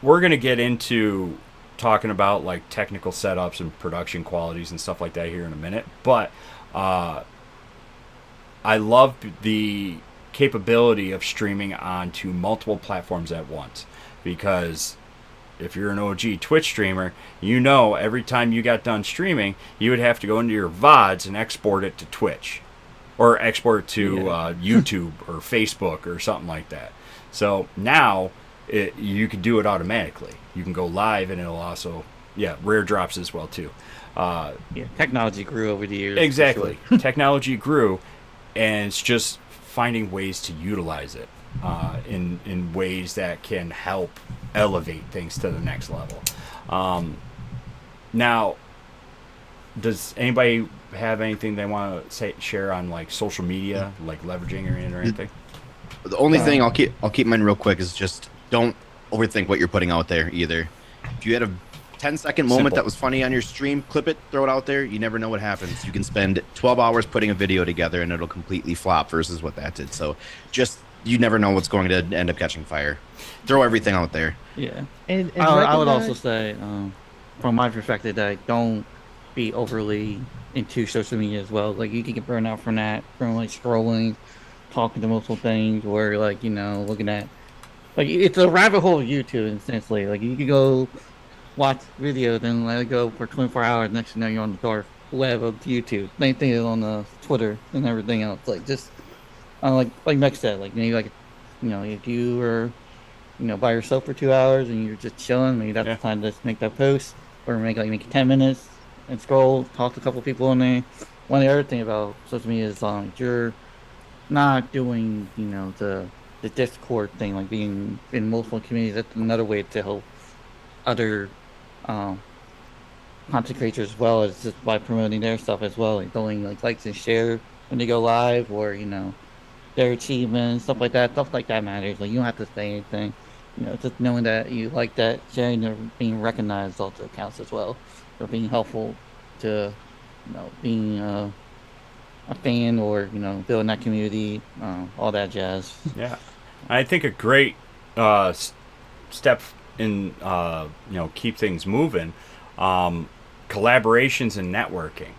We're going to get into talking about like technical setups and production qualities and stuff like that here in a minute, but I love the capability of streaming onto multiple platforms at once, because if you're an OG Twitch streamer, every time you got done streaming, you would have to go into your VODs and export it to Twitch or export it to YouTube or Facebook or something like that. So now you can do it automatically. You can go live, and it'll also, rare drops as well too. Technology grew over the years. Exactly. Technology grew, and it's just finding ways to utilize it in ways that can help elevate things to the next level. Now, does anybody have anything they want to share on like social media, like leveraging or anything? The only thing I'll keep mine real quick is just don't overthink what you're putting out there either. If you had a 10-second moment that was funny on your stream, clip it, throw it out there. You never know what happens. You can spend 12 hours putting a video together and it'll completely flop versus what that did. So you never know what's going to end up catching fire. Throw everything out there. Yeah. And I would also say, from my perspective, that don't be overly into social media as well. Like, you can get burned out from that, from like scrolling, talking to multiple things, or like, looking at, like, it's a rabbit hole of YouTube essentially. Like, you could go watch video, then let it go for 24 hours. Next thing you know, you're on the dark web of YouTube. Same thing is on the Twitter and everything else. Like, just like Meg said, like, maybe like, if you were, by yourself for 2 hours and you're just chilling, maybe that's the time to make that post, or make 10 minutes and scroll, talk to a couple people in there. One of the other thing about social media is you're not doing, the Discord thing, like being in multiple communities. That's another way to help other content creators as well, as just by promoting their stuff as well, like going likes and share when they go live, or their achievements, stuff like that matters. Like, you don't have to say anything, just knowing that you like that, sharing or being recognized also counts as well. So being helpful to being a fan or building that community, all that jazz. Yeah, I think a great uh, s- step in keep things moving, collaborations and networking.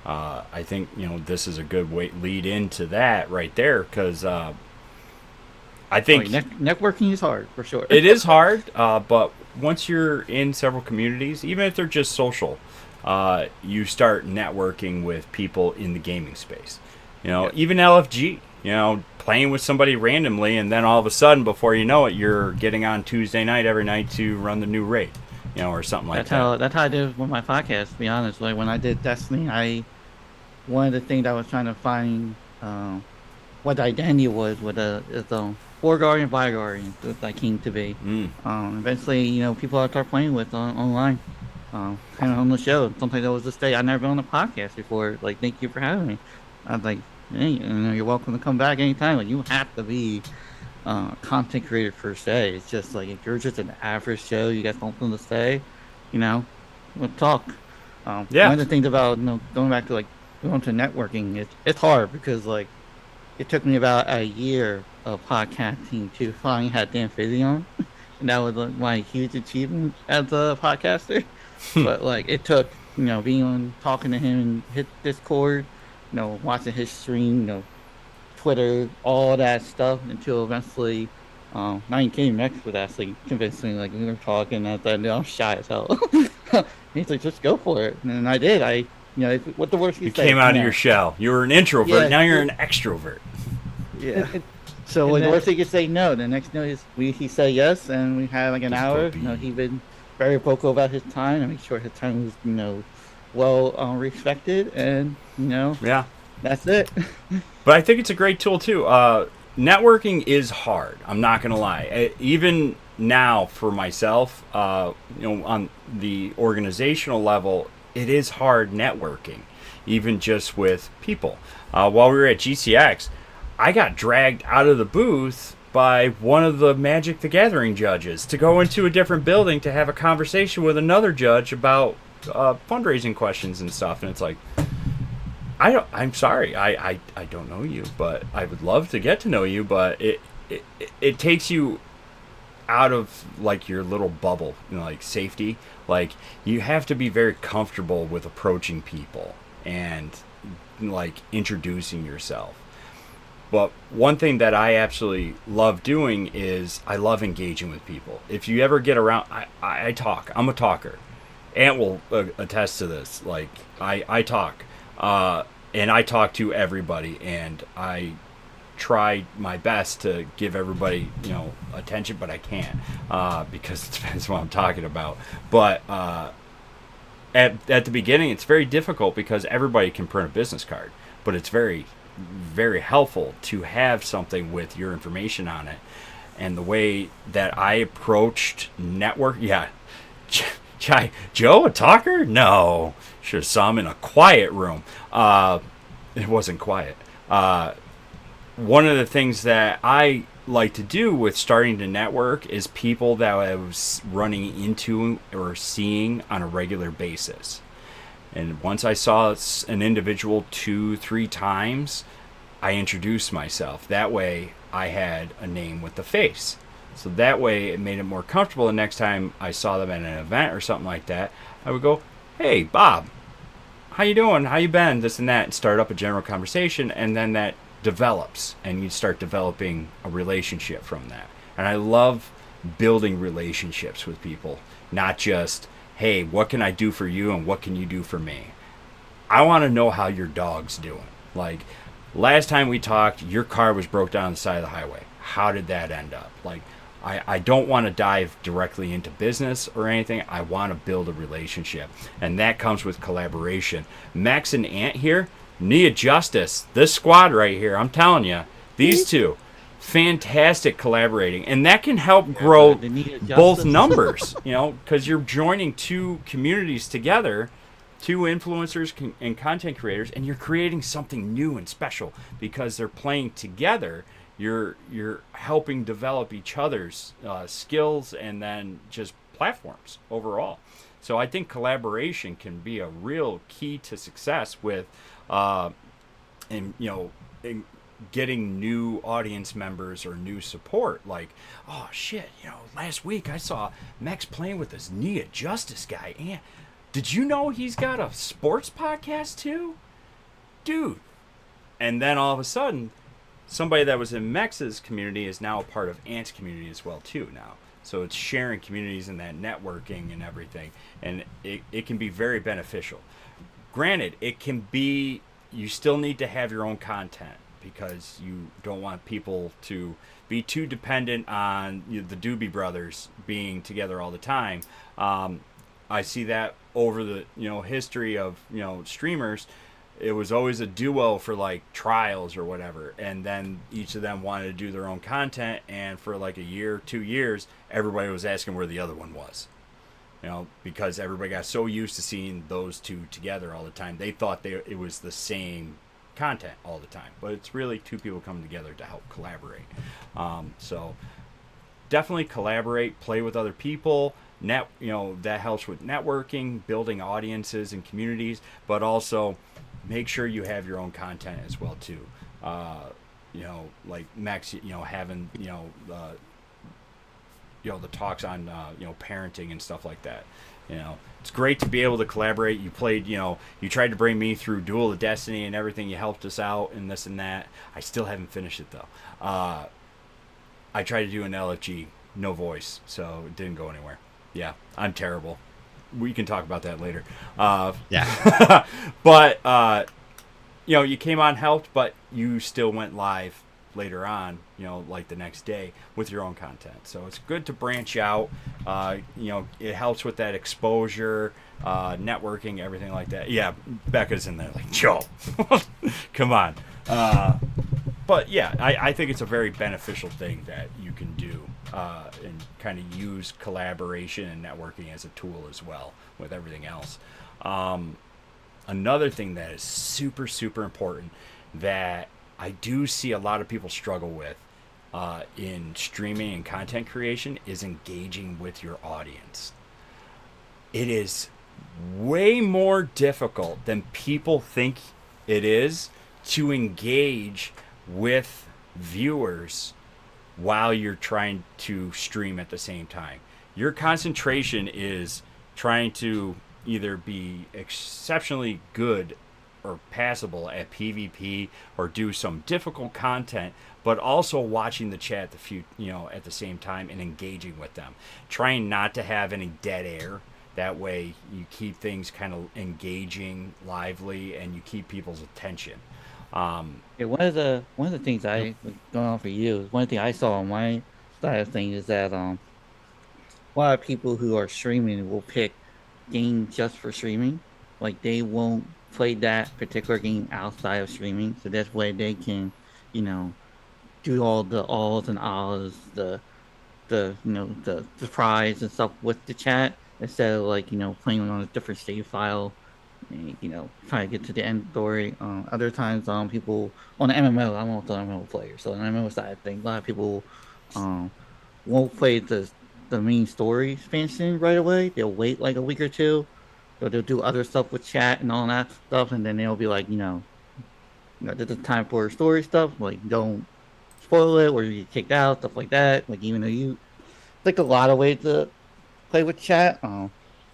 I think this is a good way lead into that right there because I Like think networking is hard for sure. it is hard, but once you're in several communities, even if they're just social, you start networking with people in the gaming space. Yeah. Even LFG, playing with somebody randomly, and then all of a sudden, before you know it, you're getting on Tuesday night every night to run the new raid, or something like that. That's how I did with my podcast. To be honest, like when I did Destiny, I one of the things I was trying to find what the identity was with the War Guardian, Fire Guardian, like King to be. Mm. Eventually, people I start playing with online, kind of on the show. Something that was just say I never been on a podcast before. Like, thank you for having me. I was like, hey, you're welcome to come back anytime. Like, you have to be content creator per se. It's just like if you're just an average show, you got something to say, we'll talk. Yeah. One of the things about going back to like going to networking, it's hard because like it took me about a year of podcasting to finally have Dan Fizzy on, and that was like, my huge achievement as a podcaster. But like it took being on talking to him and his Discord, watching his stream, Twitter, all that stuff until eventually, 9K Max would actually convince me. Like we were talking at that, I'm shy as hell. He's like, just go for it, and then I did. What the worst You say? came out of your shell. You were an introvert. Yeah. Now you're an extrovert. Yeah. And- So and like, the that- worst he could say no. The next note is he said yes, and we had like an Just hour. go be. He been very vocal about his time and make sure his time was well respected, and Yeah. that's it. But I think it's a great tool too. Networking is hard. I'm not gonna lie. Even now, for myself, on the organizational level, it is hard networking, even just with people. While we were at GCX, I got dragged out of the booth by one of the Magic the Gathering judges to go into a different building to have a conversation with another judge about fundraising questions and stuff. And it's like, I'm sorry. I don't know you, but I would love to get to know you. But it takes you out of like your little bubble, like safety. Like you have to be very comfortable with approaching people and like introducing yourself. But one thing that I absolutely love doing is I love engaging with people. If you ever get around, I talk. I'm a talker. Ant will attest to this. Like I talk, and I talk to everybody, and I try my best to give everybody attention, but I can't because it depends what I'm talking about. But at the beginning, it's very difficult because everybody can print a business card, but it's very very helpful to have something with your information on it. And the way that I approached network, yeah, Joe, a talker? No, should have saw him in a quiet room. It wasn't quiet. One of the things that I like to do with starting to network is people that I was running into or seeing on a regular basis. And once I saw an individual 2-3 times, I introduced myself. That way I had a name with the face. So that way it made it more comfortable. The next time I saw them at an event or something like that, I would go, hey, Bob, how you doing? How you been? This and that, and start up a general conversation. And then that develops, and you start developing a relationship from that. And I love building relationships with people, not just, hey, what can I do for you and what can you do for me? I want to know how your dog's doing. Like, last time we talked, your car was broke down on the side of the highway. How did that end up? Like, I don't want to dive directly into business or anything. I want to build a relationship. And that comes with collaboration. Max and Ant here, Nia Justice, this squad right here, I'm telling you, these two, fantastic collaborating, and that can help grow The Nia both Justice. numbers, because you're joining two communities together, two influencers and content creators, and you're creating something new and special because they're playing together. You're helping develop each other's skills and then just platforms overall. So I think collaboration can be a real key to success with and in getting new audience members or new support. Like, oh shit, last week I saw Max playing with this Nia Justice guy, and did you know he's got a sports podcast too, dude? And then all of a sudden, somebody that was in Max's community is now a part of Ant's community as well too now. So it's sharing communities and that networking and everything, and it can be very beneficial. Granted, it can be, you still need to have your own content because you don't want people to be too dependent on the Doobie Brothers being together all the time. I see that over the history of streamers. It was always a duo for like trials or whatever, and then each of them wanted to do their own content, and for like a year, 2 years, everybody was asking where the other one was. Because everybody got so used to seeing those two together all the time, they thought it was the same content all the time, but it's really two people coming together to help collaborate. So definitely collaborate, play with other people. That helps with networking, building audiences and communities, but also make sure you have your own content as well too. Like Max, having the talks on parenting and stuff like that. It's great to be able to collaborate. You played, you tried to bring me through Duel of Destiny and everything. You helped us out and this and that. I still haven't finished it though. I tried to do an LFG, no voice, so it didn't go anywhere. Yeah, I'm terrible. We can talk about that later. Yeah. But you came on, helped, but you still went live later on, like the next day with your own content. So it's good to branch out. It helps with that exposure, networking, everything like that. Yeah, Becca's in there like, Joe, come on. But yeah, I think it's a very beneficial thing that you can do and kind of use collaboration and networking as a tool as well with everything else. Another thing that is super, super important that I do see a lot of people struggle with in streaming and content creation is engaging with your audience. It is way more difficult than people think it is to engage with viewers while you're trying to stream at the same time. Your concentration is trying to either be exceptionally good or passable at PvP or do some difficult content, but also watching the chat at the same time and engaging with them. Trying not to have any dead air. That way you keep things kind of engaging, lively, and you keep people's attention. Yeah, one of the things going on for you, one thing I saw on my side of things is that a lot of people who are streaming will pick games just for streaming. Like they won't play that particular game outside of streaming, so that's why they can, do all the alls and ahs, the surprise and stuff with the chat instead of like playing on a different save file. And, trying to get to the end story. Other times, people on the MMO. I'm also an MMO player, so on the MMO side of things, a lot of people won't play the main story expansion right away. They'll wait like a week or two. So they'll do other stuff with chat and all that stuff, and then they'll be like, this is time for story stuff. Like, don't spoil it, or you get kicked out, stuff like that. Like, even though like a lot of ways to play with chat.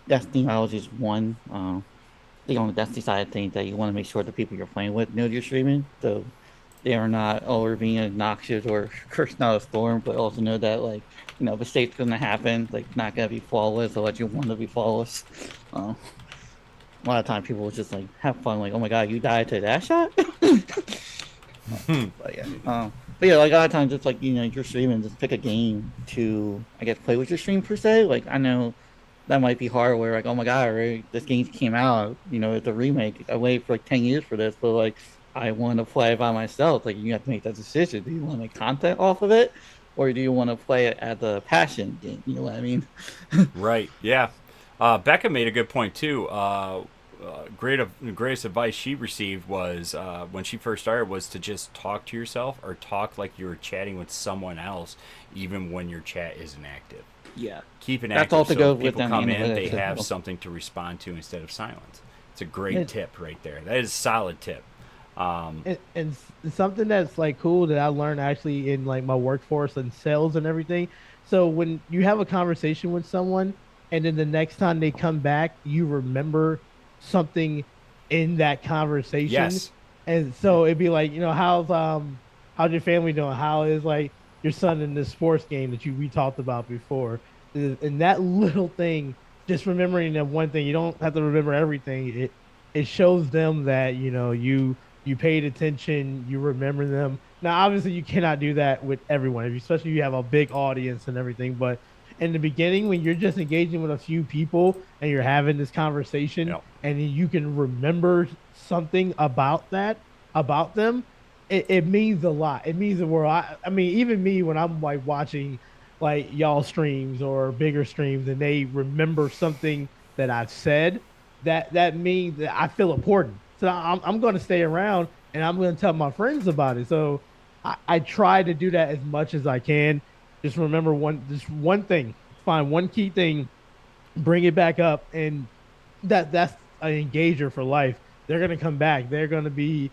Destiny Knowledge is one. On the Destiny side of things, that you want to make sure the people you're playing with know you're streaming, so they are not being obnoxious or cursing out a storm, but also know that like mistakes gonna happen, like not gonna be flawless or what you want to be flawless. A lot of times people will just like have fun, like, oh my god, you died to that shot. But yeah, like a lot of times it's like you're streaming, just pick a game to play with your stream per se. Like I know that might be hard where like, oh my god, right, this game came out, it's a remake. I waited for like 10 years for this, but like I want to play it by myself. Like you have to make that decision. Do you want to make content off of it, or do you want to play it as a passion game? You know what I mean? Right. Yeah. Becca made a good point too. Greatest advice she received was when she first started was to just talk to yourself or talk like you were chatting with someone else, even when your chat isn't active. Yeah, keep it active. That's all to so go if with people come in, they have well. something to respond to instead of silence. It's a great tip right there. That is a solid tip. Something that's like cool that I learned actually in like my workforce and sales and everything. So when you have a conversation with someone and then the next time they come back, you remember something in that conversation. Yes. And so it'd be like, how's your family doing? How is like your son in this sports game that we talked about before? And that little thing, just remembering that one thing, you don't have to remember everything. It shows them that, you paid attention, you remember them. Now, obviously, you cannot do that with everyone, especially if you have a big audience and everything. But in the beginning, when you're just engaging with a few people and you're having this conversation, Yep. and you can remember something about them, it means a lot. It means the world. I mean, even me when I'm like watching like y'all streams or bigger streams, and they remember something that I've said, that means that I feel important. So I'm going to stay around and I'm going to tell my friends about it. So I try to do that as much as I can. Just remember just one thing, find one key thing, bring it back up, and that's an engager for life. They're going to come back. They're going to be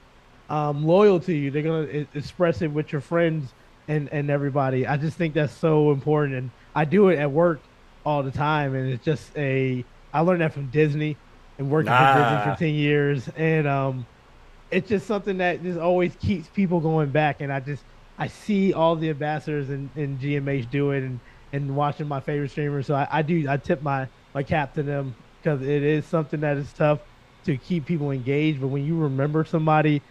loyal to you. They're going to express it with your friends and everybody. I just think that's so important. And I do it at work all the time. And it's just I learned that from Disney and working for Disney for Nah. 10 years. And it's just something that just always keeps people going back. And I see all the ambassadors and GMH do it and watching my favorite streamers. So I tip my cap to them because it is something that is tough to keep people engaged. But when you remember somebody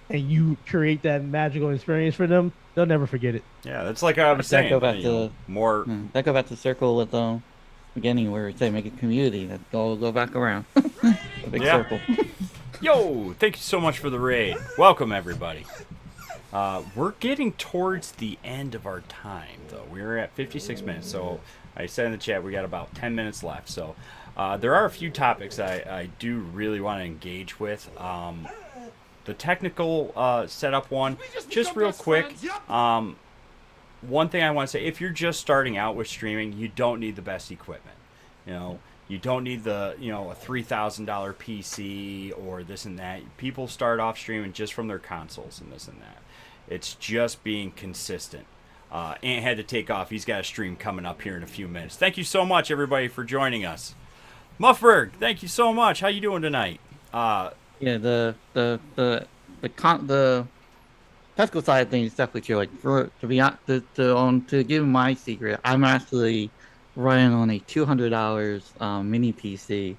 and you create that magical experience for them, they'll never forget it. Yeah, that's like I was That saying. go back More. that go back to circle with beginning where we say make a community that go back around. A big Yeah. circle. Yo, thank you so much for the raid. Welcome, everybody. We're getting towards the end of our time, though. We're at 56 minutes, so I said in the chat we got about 10 minutes left. So there are a few topics I do really want to engage with. The technical setup one, just real quick. One thing I want to say, if you're just starting out with streaming, you don't need the best equipment. You don't need the, a $3,000 PC or this and that. People start off streaming just from their consoles and this and that. It's just being consistent. Ant had to take off. He's got a stream coming up here in a few minutes. Thank you so much, everybody, for joining us. Muffberg, thank you so much. How you doing tonight? Yeah, the technical side of things is definitely true. Like to be honest, to give my secret, I'm actually running on a $200 mini PC.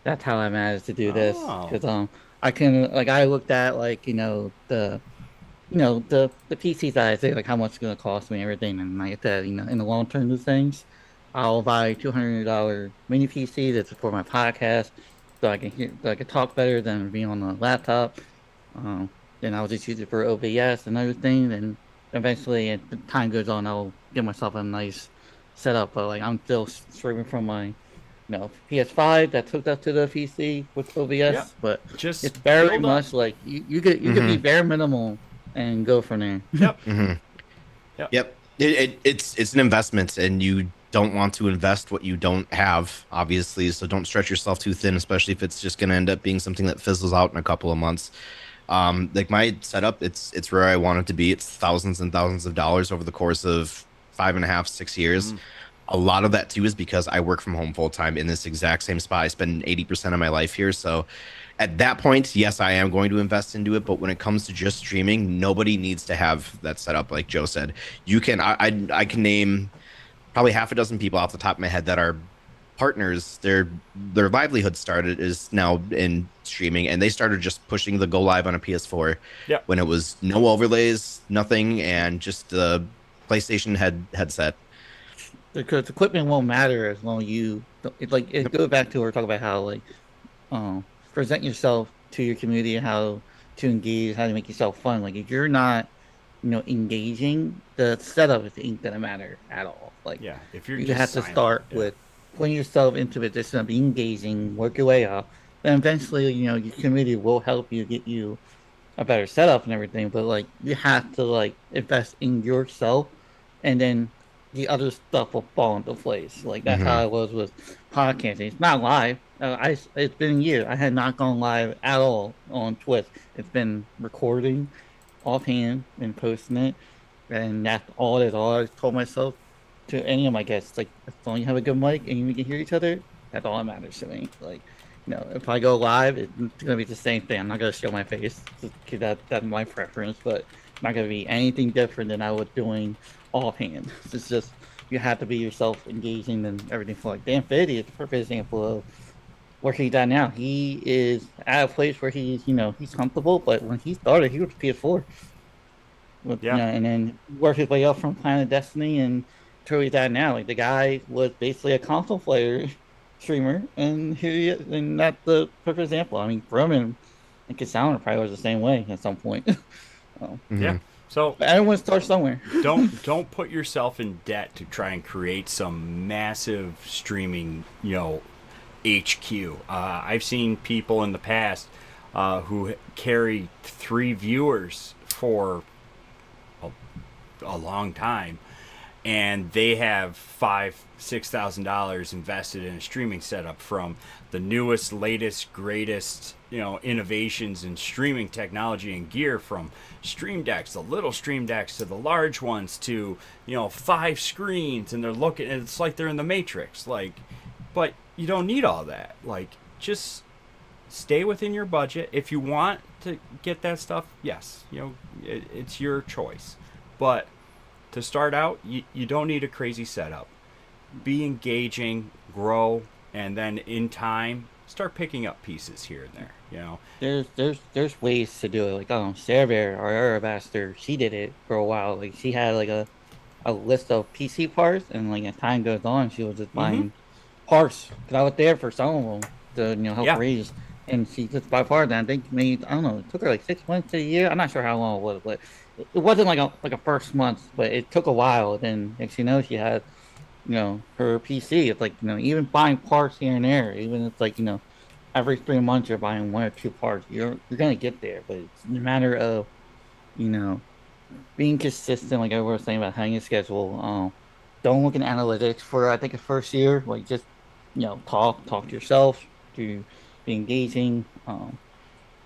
That's how I managed to do this Oh. because I can I looked at the PC side, I say like how much it's gonna cost me and everything, and like I said, in the long term of things, I'll buy a $200 mini PC to support my podcast, so I can talk better than being on the laptop. Then I'll just use it for OBS and everything, and eventually, as the time goes on, I'll give myself a nice setup. But like I'm still streaming from my PS5 that's hooked up to the PC with OBS, Yeah. but Just it's very build up. much like you could be very minimal and go from there. Yep. Yep. It's an investment, and you don't want to invest what you don't have, obviously. So don't stretch yourself too thin, especially if it's just going to end up being something that fizzles out in a couple of months. Like my setup, it's where I want it to be. It's thousands and thousands of dollars over the course of 5.5, 6 years. A lot of that too is because I work from home full time in this exact same spot. I spend 80% of my life here, so at that point, yes, I am going to invest into it. But when it comes to just streaming, nobody needs to have that set up. Like Joe said, I can name probably half a dozen people off the top of my head that are partners. Their livelihood started is now in streaming, and they started just pushing the go live on a PS4 Yep. when it was no overlays, nothing, and just the PlayStation headset. Because equipment won't matter as long as it goes back to we're talking about how present yourself to your community, how to engage, how to make yourself fun. Like if you're not engaging, the setup ain't gonna matter at all. Like Yeah. If you're you just have to silent, start yeah. with putting yourself into it, just be engaging, work your way up, then eventually your community will help you get you a better setup and everything. But like you have to invest in yourself, and then the other stuff will fall into place. Like that's how I was with podcasting. It's not live. It's been a year. I had not gone live at all on Twitch. It's been recording offhand and posting it, and that's all it is. All I told myself to any of my guests, like, as long as you have a good mic and we can hear each other, that's all that matters to me. Like, if I go live, it's gonna be the same thing. I'm not gonna show my face. That's my preference, but it's not gonna be anything different than I was doing offhand. It's just you have to be yourself, engaging and everything. For like Dan Fiddy is the perfect example of where he's at now. He is at a place where he's comfortable, but when he started, he was PS4. Yeah. And then worked his way up from Planet Destiny and to where he's at now. Like, the guy was basically a console player streamer, and here he is, and that's the perfect example. I mean, Roman and Cassandra probably was the same way at some point. Yeah. So But everyone starts somewhere. don't put yourself in debt to try and create some massive streaming, HQ. I've seen people in the past who carry 3 viewers for a long time, and they have $5,000-$6,000 invested in a streaming setup, from the newest, latest, greatest, innovations in streaming technology and gear, from stream decks, the little stream decks, to the large ones, to 5 screens, and they're looking, and it's like they're in the Matrix. Like, but you don't need all that. Like, just stay within your budget. If you want to get that stuff, yes, it's your choice. But to start out, you don't need a crazy setup. Be engaging, grow, and then in time, start picking up pieces here and there. There's ways to do it. Like, Sarah Bear, our ambassador, she did it for a while. Like, she had like a list of PC parts, and like as time goes on, she was just buying parts. Cause I was there for some of them to help raise, and she just buy parts. And I think maybe, I don't know, it took her like 6 months to a year. I'm not sure how long it was, but it wasn't like a first month, but it took a while. Then next you know, she had her PC. It's like, even buying parts here and there, even if it's like, every 3 months you're buying 1 or 2 parts, you're gonna get there. But it's a matter of being consistent, like I was saying about having a schedule. Don't look at analytics for, I think, the first year. Like, just talk to yourself, to be engaging,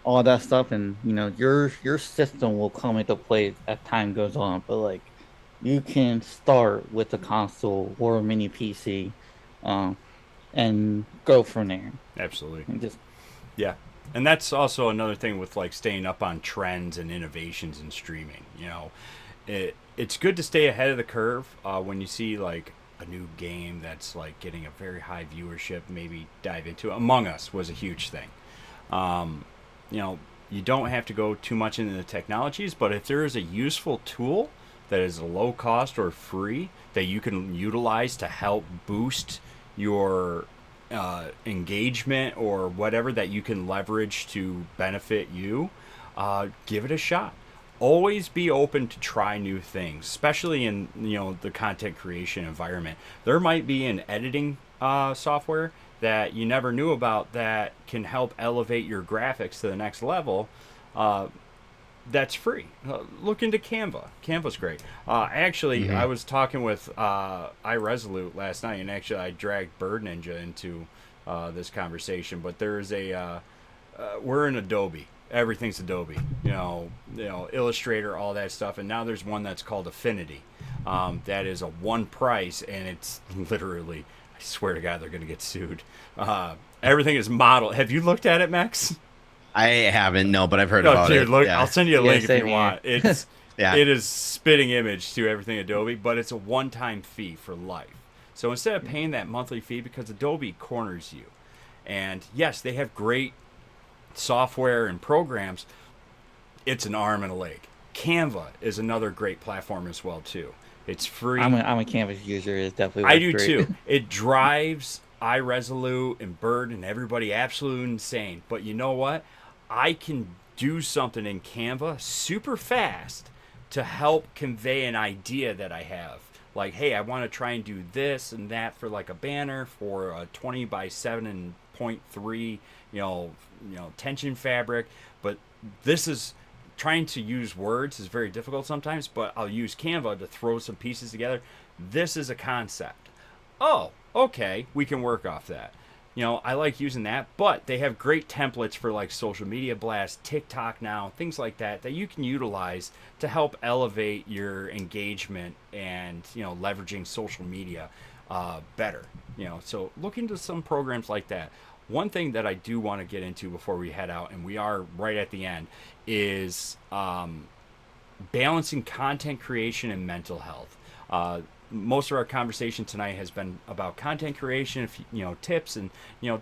all that stuff, and your system will come into play as time goes on. But like, you can start with a console or a mini PC, and go from there. Absolutely. And just Yeah. And that's also another thing with like staying up on trends and innovations in streaming. It's good to stay ahead of the curve when you see like a new game that's like getting a very high viewership. Maybe dive into it. Among Us was a huge thing. You don't have to go too much into the technologies, but if there is a useful tool that is low cost or free that you can utilize to help boost your engagement, or whatever that you can leverage to benefit you, give it a shot. Always be open to try new things, especially in the content creation environment. There might be an editing software that you never knew about that can help elevate your graphics to the next level. That's free. Look into Canva. Canva's great. Actually, I was talking with iResolute last night, and actually I dragged Bird Ninja into this conversation. But there's we're in Adobe. Everything's Adobe. Illustrator, all that stuff. And now there's one that's called Affinity. That is a one price, and it's literally, I swear to God, they're going to get sued. Everything is modeled. Have you looked at it, Max? I haven't, no, but I've heard about dude, it. Look, Yeah. I'll send you a link if you same want. It's Yeah. it is spitting image to everything Adobe, but it's a one-time fee for life. So instead of paying that monthly fee, because Adobe corners you, and yes, they have great software and programs, it's an arm and a leg. Canva is another great platform as well too. It's free. I'm a Canvas user. It's definitely I works do great. too. It drives iResolute and Bird and everybody absolutely insane. But you know what? I can do something in Canva super fast to help convey an idea that I have. Like, hey, I want to try and do this and that for like a banner for a 20 by 7.3, tension fabric. But this is trying to use words is very difficult sometimes, but I'll use Canva to throw some pieces together. This is a concept. Oh, Okay, we can work off that. I like using that, but they have great templates for like social media blasts, TikTok now, things like that you can utilize to help elevate your engagement and, leveraging social media better. So look into some programs like that. One thing that I do want to get into before we head out, and we are right at the end, is balancing content creation and mental health. Most of our conversation tonight has been about content creation, tips and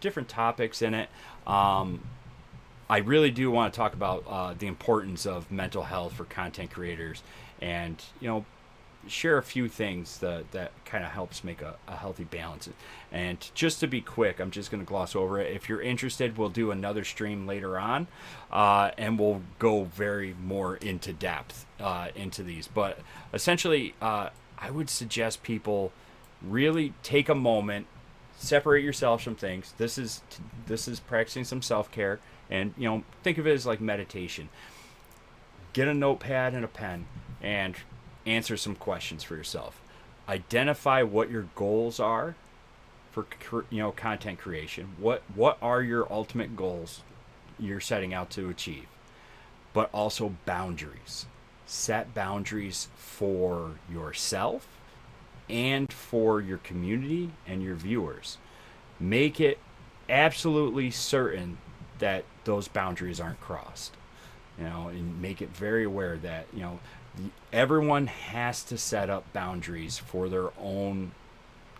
different topics in it. I really do want to talk about the importance of mental health for content creators, and share a few things that kind of helps make a healthy balance. And just to be quick, I'm just going to gloss over it. If you're interested, we'll do another stream later on, and we'll go very more into depth into these. But essentially, I would suggest people really take a moment, separate yourself from things. This is practicing some self-care, and think of it as like meditation. Get a notepad and a pen and answer some questions for yourself. Identify what your goals are for content creation. What are your ultimate goals you're setting out to achieve? But also boundaries. Set boundaries for yourself and for your community and your viewers. Make it absolutely certain that those boundaries aren't crossed. And make it very aware that everyone has to set up boundaries for their own,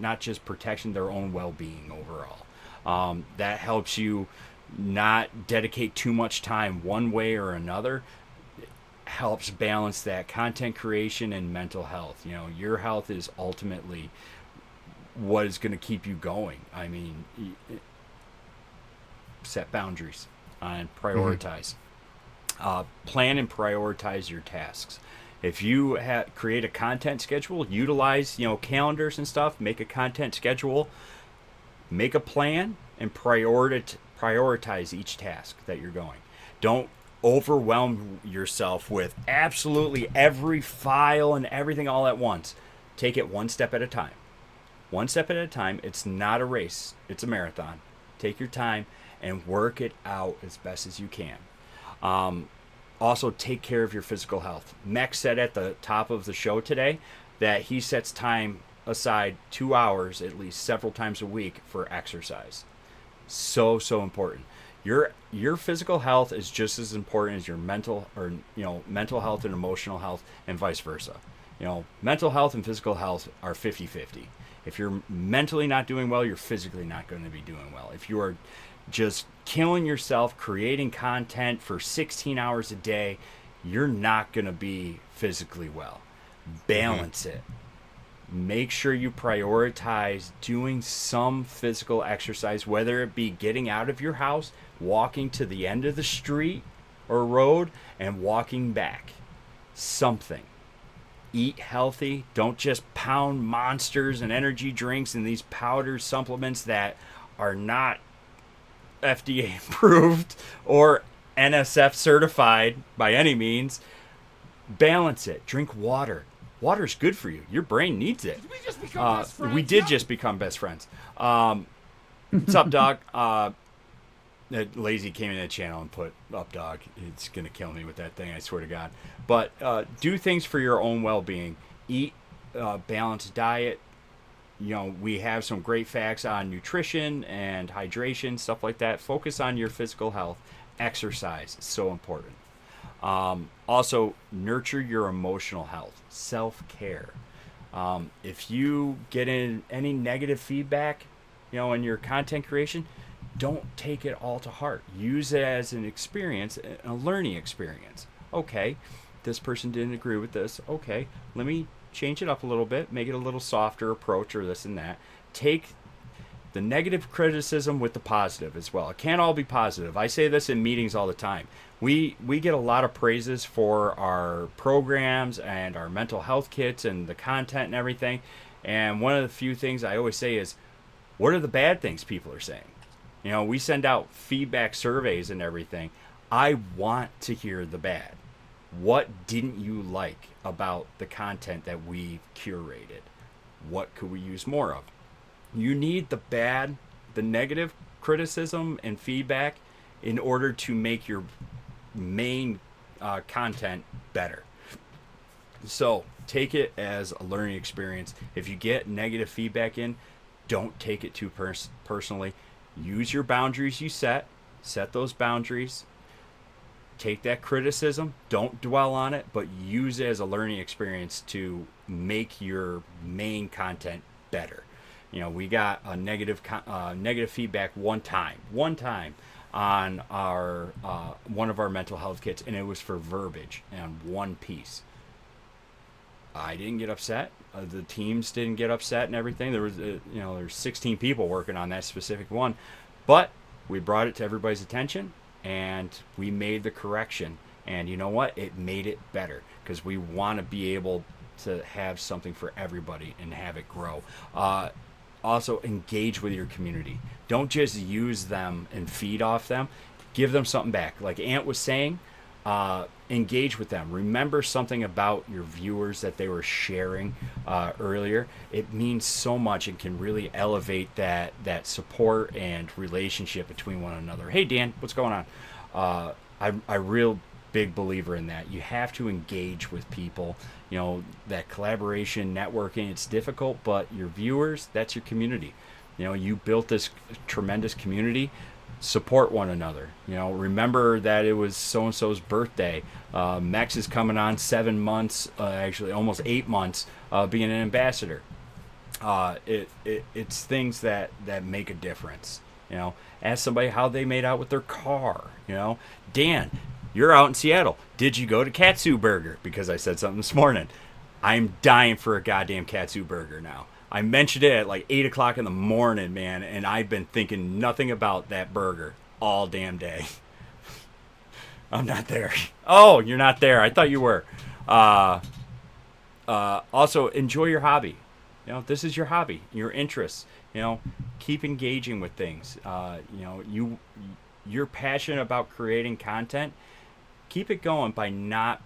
not just protection, their own well-being overall. That helps you not dedicate too much time one way or another. Helps balance that content creation and mental health. Your health is ultimately what is going to keep you going. I mean, set boundaries and prioritize. Plan and prioritize your tasks. If you create a content schedule, utilize calendars and stuff. Make a content schedule. Make a plan and prioritize each task that you're going. Don't overwhelm yourself with absolutely every file and everything all at once. Take it one step at a time. One step at a time. It's not a race. It's a marathon. Take your time and work it out as best as you can. Also, take care of your physical health. Mex said at the top of the show today that he sets time aside 2 hours at least several times a week for exercise. So important. Your physical health is just as important as your mental health and emotional health, and vice versa. Mental health and physical health are 50-50. If you're mentally not doing well, you're physically not going to be doing well. If you are just killing yourself creating content for 16 hours a day, you're not going to be physically well. Balance it. Make sure you prioritize doing some physical exercise, whether it be getting out of your house, walking to the end of the street or road, and walking back. Something. Eat healthy. Don't just pound monsters and energy drinks and these powder supplements that are not FDA approved or NSF certified by any means. Balance it. Drink water. Water's good for you. Your brain needs it. Did we just become best friends? We did just become best friends. What's up, dog? Lazy came in the channel and put up, dog. It's going to kill me with that thing, I swear to God. But do things for your own well-being. Eat balanced diet. We have some great facts on nutrition and hydration, stuff like that. Focus on your physical health. Exercise is so important. Also, nurture your emotional health. Self-care. If you get in any negative feedback, in your content creation, don't take it all to heart. Use it as an experience, a learning experience. Okay, this person didn't agree with this. Okay, let me change it up a little bit, make it a little softer approach or this and that. Take the negative criticism with the positive as well. It can't all be positive. I say this in meetings all the time. We get a lot of praises for our programs and our mental health kits and the content and everything. And one of the few things I always say is, what are the bad things people are saying? We send out feedback surveys and everything. I want to hear the bad. What didn't you like about the content that we've curated? What could we use more of? You need the negative criticism and feedback in order to make your main content better. So take it as a learning experience. If you get negative feedback in, don't take it too personally. Use your boundaries you set those boundaries. Take that criticism, don't dwell on it, but use it as a learning experience to make your main content better. We got a negative feedback one time on our one of our mental health kits, and it was for verbiage and one piece. I didn't get upset. The teams didn't get upset and everything. There was, there's 16 people working on that specific one, but we brought it to everybody's attention and we made the correction. And you know what? It made it better because we want to be able to have something for everybody and have it grow. Also, engage with your community. Don't just use them and feed off them. Give them something back. Like Ant was saying, engage with them. Remember something about your viewers that they were sharing earlier. It means so much and can really elevate that support and relationship between one another. Hey, Dan, what's going on? I'm a real big believer in that. You have to engage with people. That collaboration, networking, it's difficult, but your viewers, that's your community. You built this tremendous community. Support one another. Remember that it was so and so's birthday. Max is coming on 7 months, actually almost 8 months, being an ambassador. It's things that make a difference. Ask somebody how they made out with their car. Dan, you're out in Seattle. Did you go to Katsu Burger? Because I said something this morning. I'm dying for a goddamn Katsu Burger now. I mentioned it at like 8 o'clock in the morning, man, and I've been thinking nothing about that burger all damn day. I'm not there. Oh, you're not there. I thought you were. Also, enjoy your hobby. This is your hobby, your interests. Keep engaging with things. You're passionate about creating content. Keep it going by not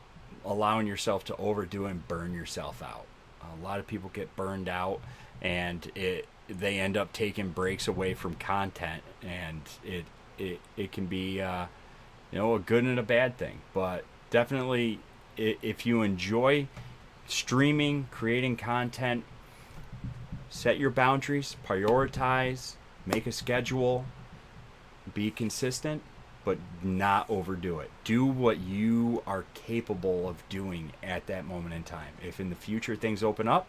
allowing yourself to overdo and burn yourself out. A lot of people get burned out, and they end up taking breaks away from content, and it can be a good and a bad thing. But definitely, if you enjoy streaming, creating content, set your boundaries, prioritize, make a schedule, be consistent, but not overdo it. Do what you are capable of doing at that moment in time. If in the future things open up,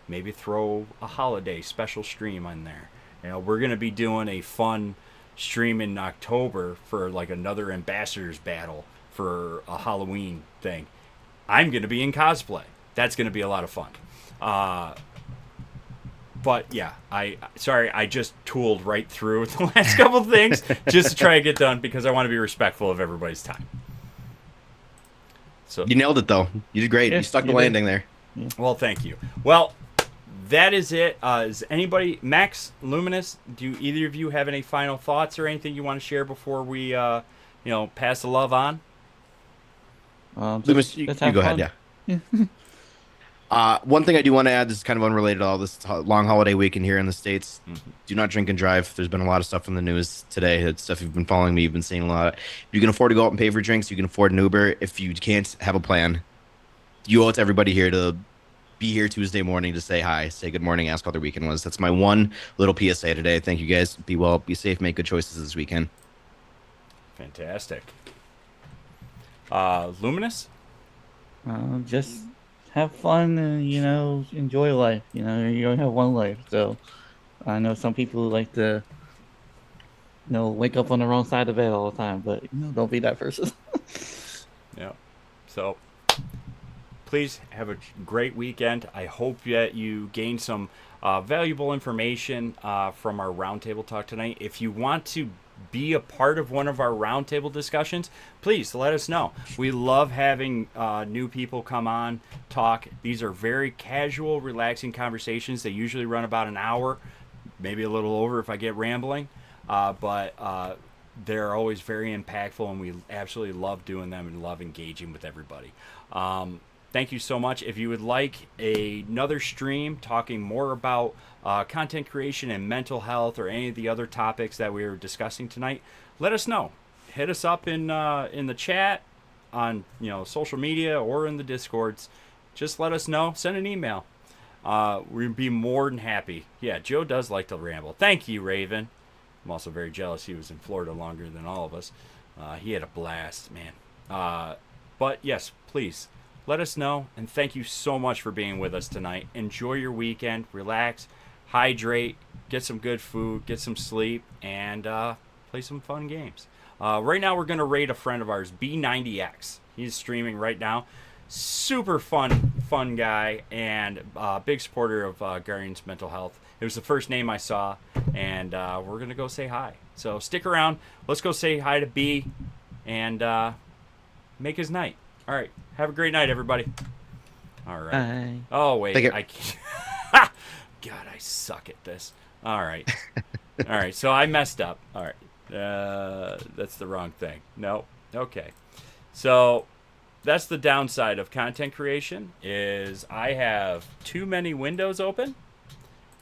maybe throw a holiday special stream on there. We're going to be doing a fun stream in October for like another ambassadors battle for a Halloween thing. I'm going to be in cosplay. That's going to be a lot of fun. But yeah, I just tooled right through the last couple of things just to try and get done because I want to be respectful of everybody's time. So you nailed it though. You did great. Yeah, you stuck the you landing did. there. Well, thank you. Well, that is it. Is anybody, Max, Luminous, do either of you have any final thoughts or anything you want to share before we, pass the love on? Loomis, you go ahead. Yeah. One thing I do want to add, this is kind of unrelated to all this long holiday weekend here in the States. Mm-hmm. Do not drink and drive. There's been a lot of stuff in the news today. It's stuff you've been following me. You've been seeing a lot. If you can afford to go out and pay for drinks, you can afford an Uber. If you can't, have a plan. You owe it to everybody here to be here Tuesday morning to say hi, say good morning, ask how their weekend was. That's my one little PSA today. Thank you guys. Be well, be safe, make good choices this weekend. Fantastic. Luminous? Just have fun and enjoy life. You only have one life, so I know some people like to wake up on the wrong side of bed all the time, but don't be that person. Yeah. So please have a great weekend. I hope that you gained some valuable information from our roundtable talk tonight. If you want to be a part of one of our roundtable discussions, please let us know. We love having new people come on, talk. These are very casual, relaxing conversations. They usually run about an hour, maybe a little over if I get rambling. But they're always very impactful, and we absolutely love doing them and love engaging with everybody. thank you so much. If you would like another stream talking more about content creation and mental health or any of the other topics that we were discussing tonight, let us know. Hit us up in the chat on social media or in the Discords. Just let us know. Send an email. We'd be more than happy. Yeah, Joe does like to ramble. Thank you, Raven. I'm also very jealous he was in Florida longer than all of us. He had a blast, man. But yes, please let us know. And thank you so much for being with us tonight. Enjoy your weekend. Relax. Hydrate. Get some good food. Get some sleep. And play some fun games. Right now, we're going to rate a friend of ours, B90X. He's streaming right now. Super fun guy, and big supporter of Guardians Mental Health. It was the first name I saw, and we're going to go say hi. So stick around. Let's go say hi to B and make his night. All right. Have a great night, everybody. All right. Bye. Oh, wait. Take it. I can't. God, I suck at this. All right. All right. So I messed up. All right. That's the wrong thing. No. Okay. So that's the downside of content creation is I have too many windows open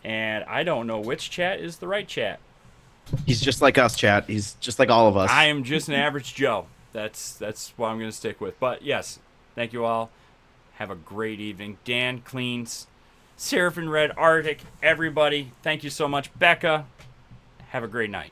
and I don't know which chat is the right chat. He's just like us, chat. He's just like all of us. I am just an average Joe. That's what I'm going to stick with. But yes, thank you all. Have a great evening. Dan Cleans, Seraphim Red, Arctic, everybody. Thank you so much. Becca, have a great night.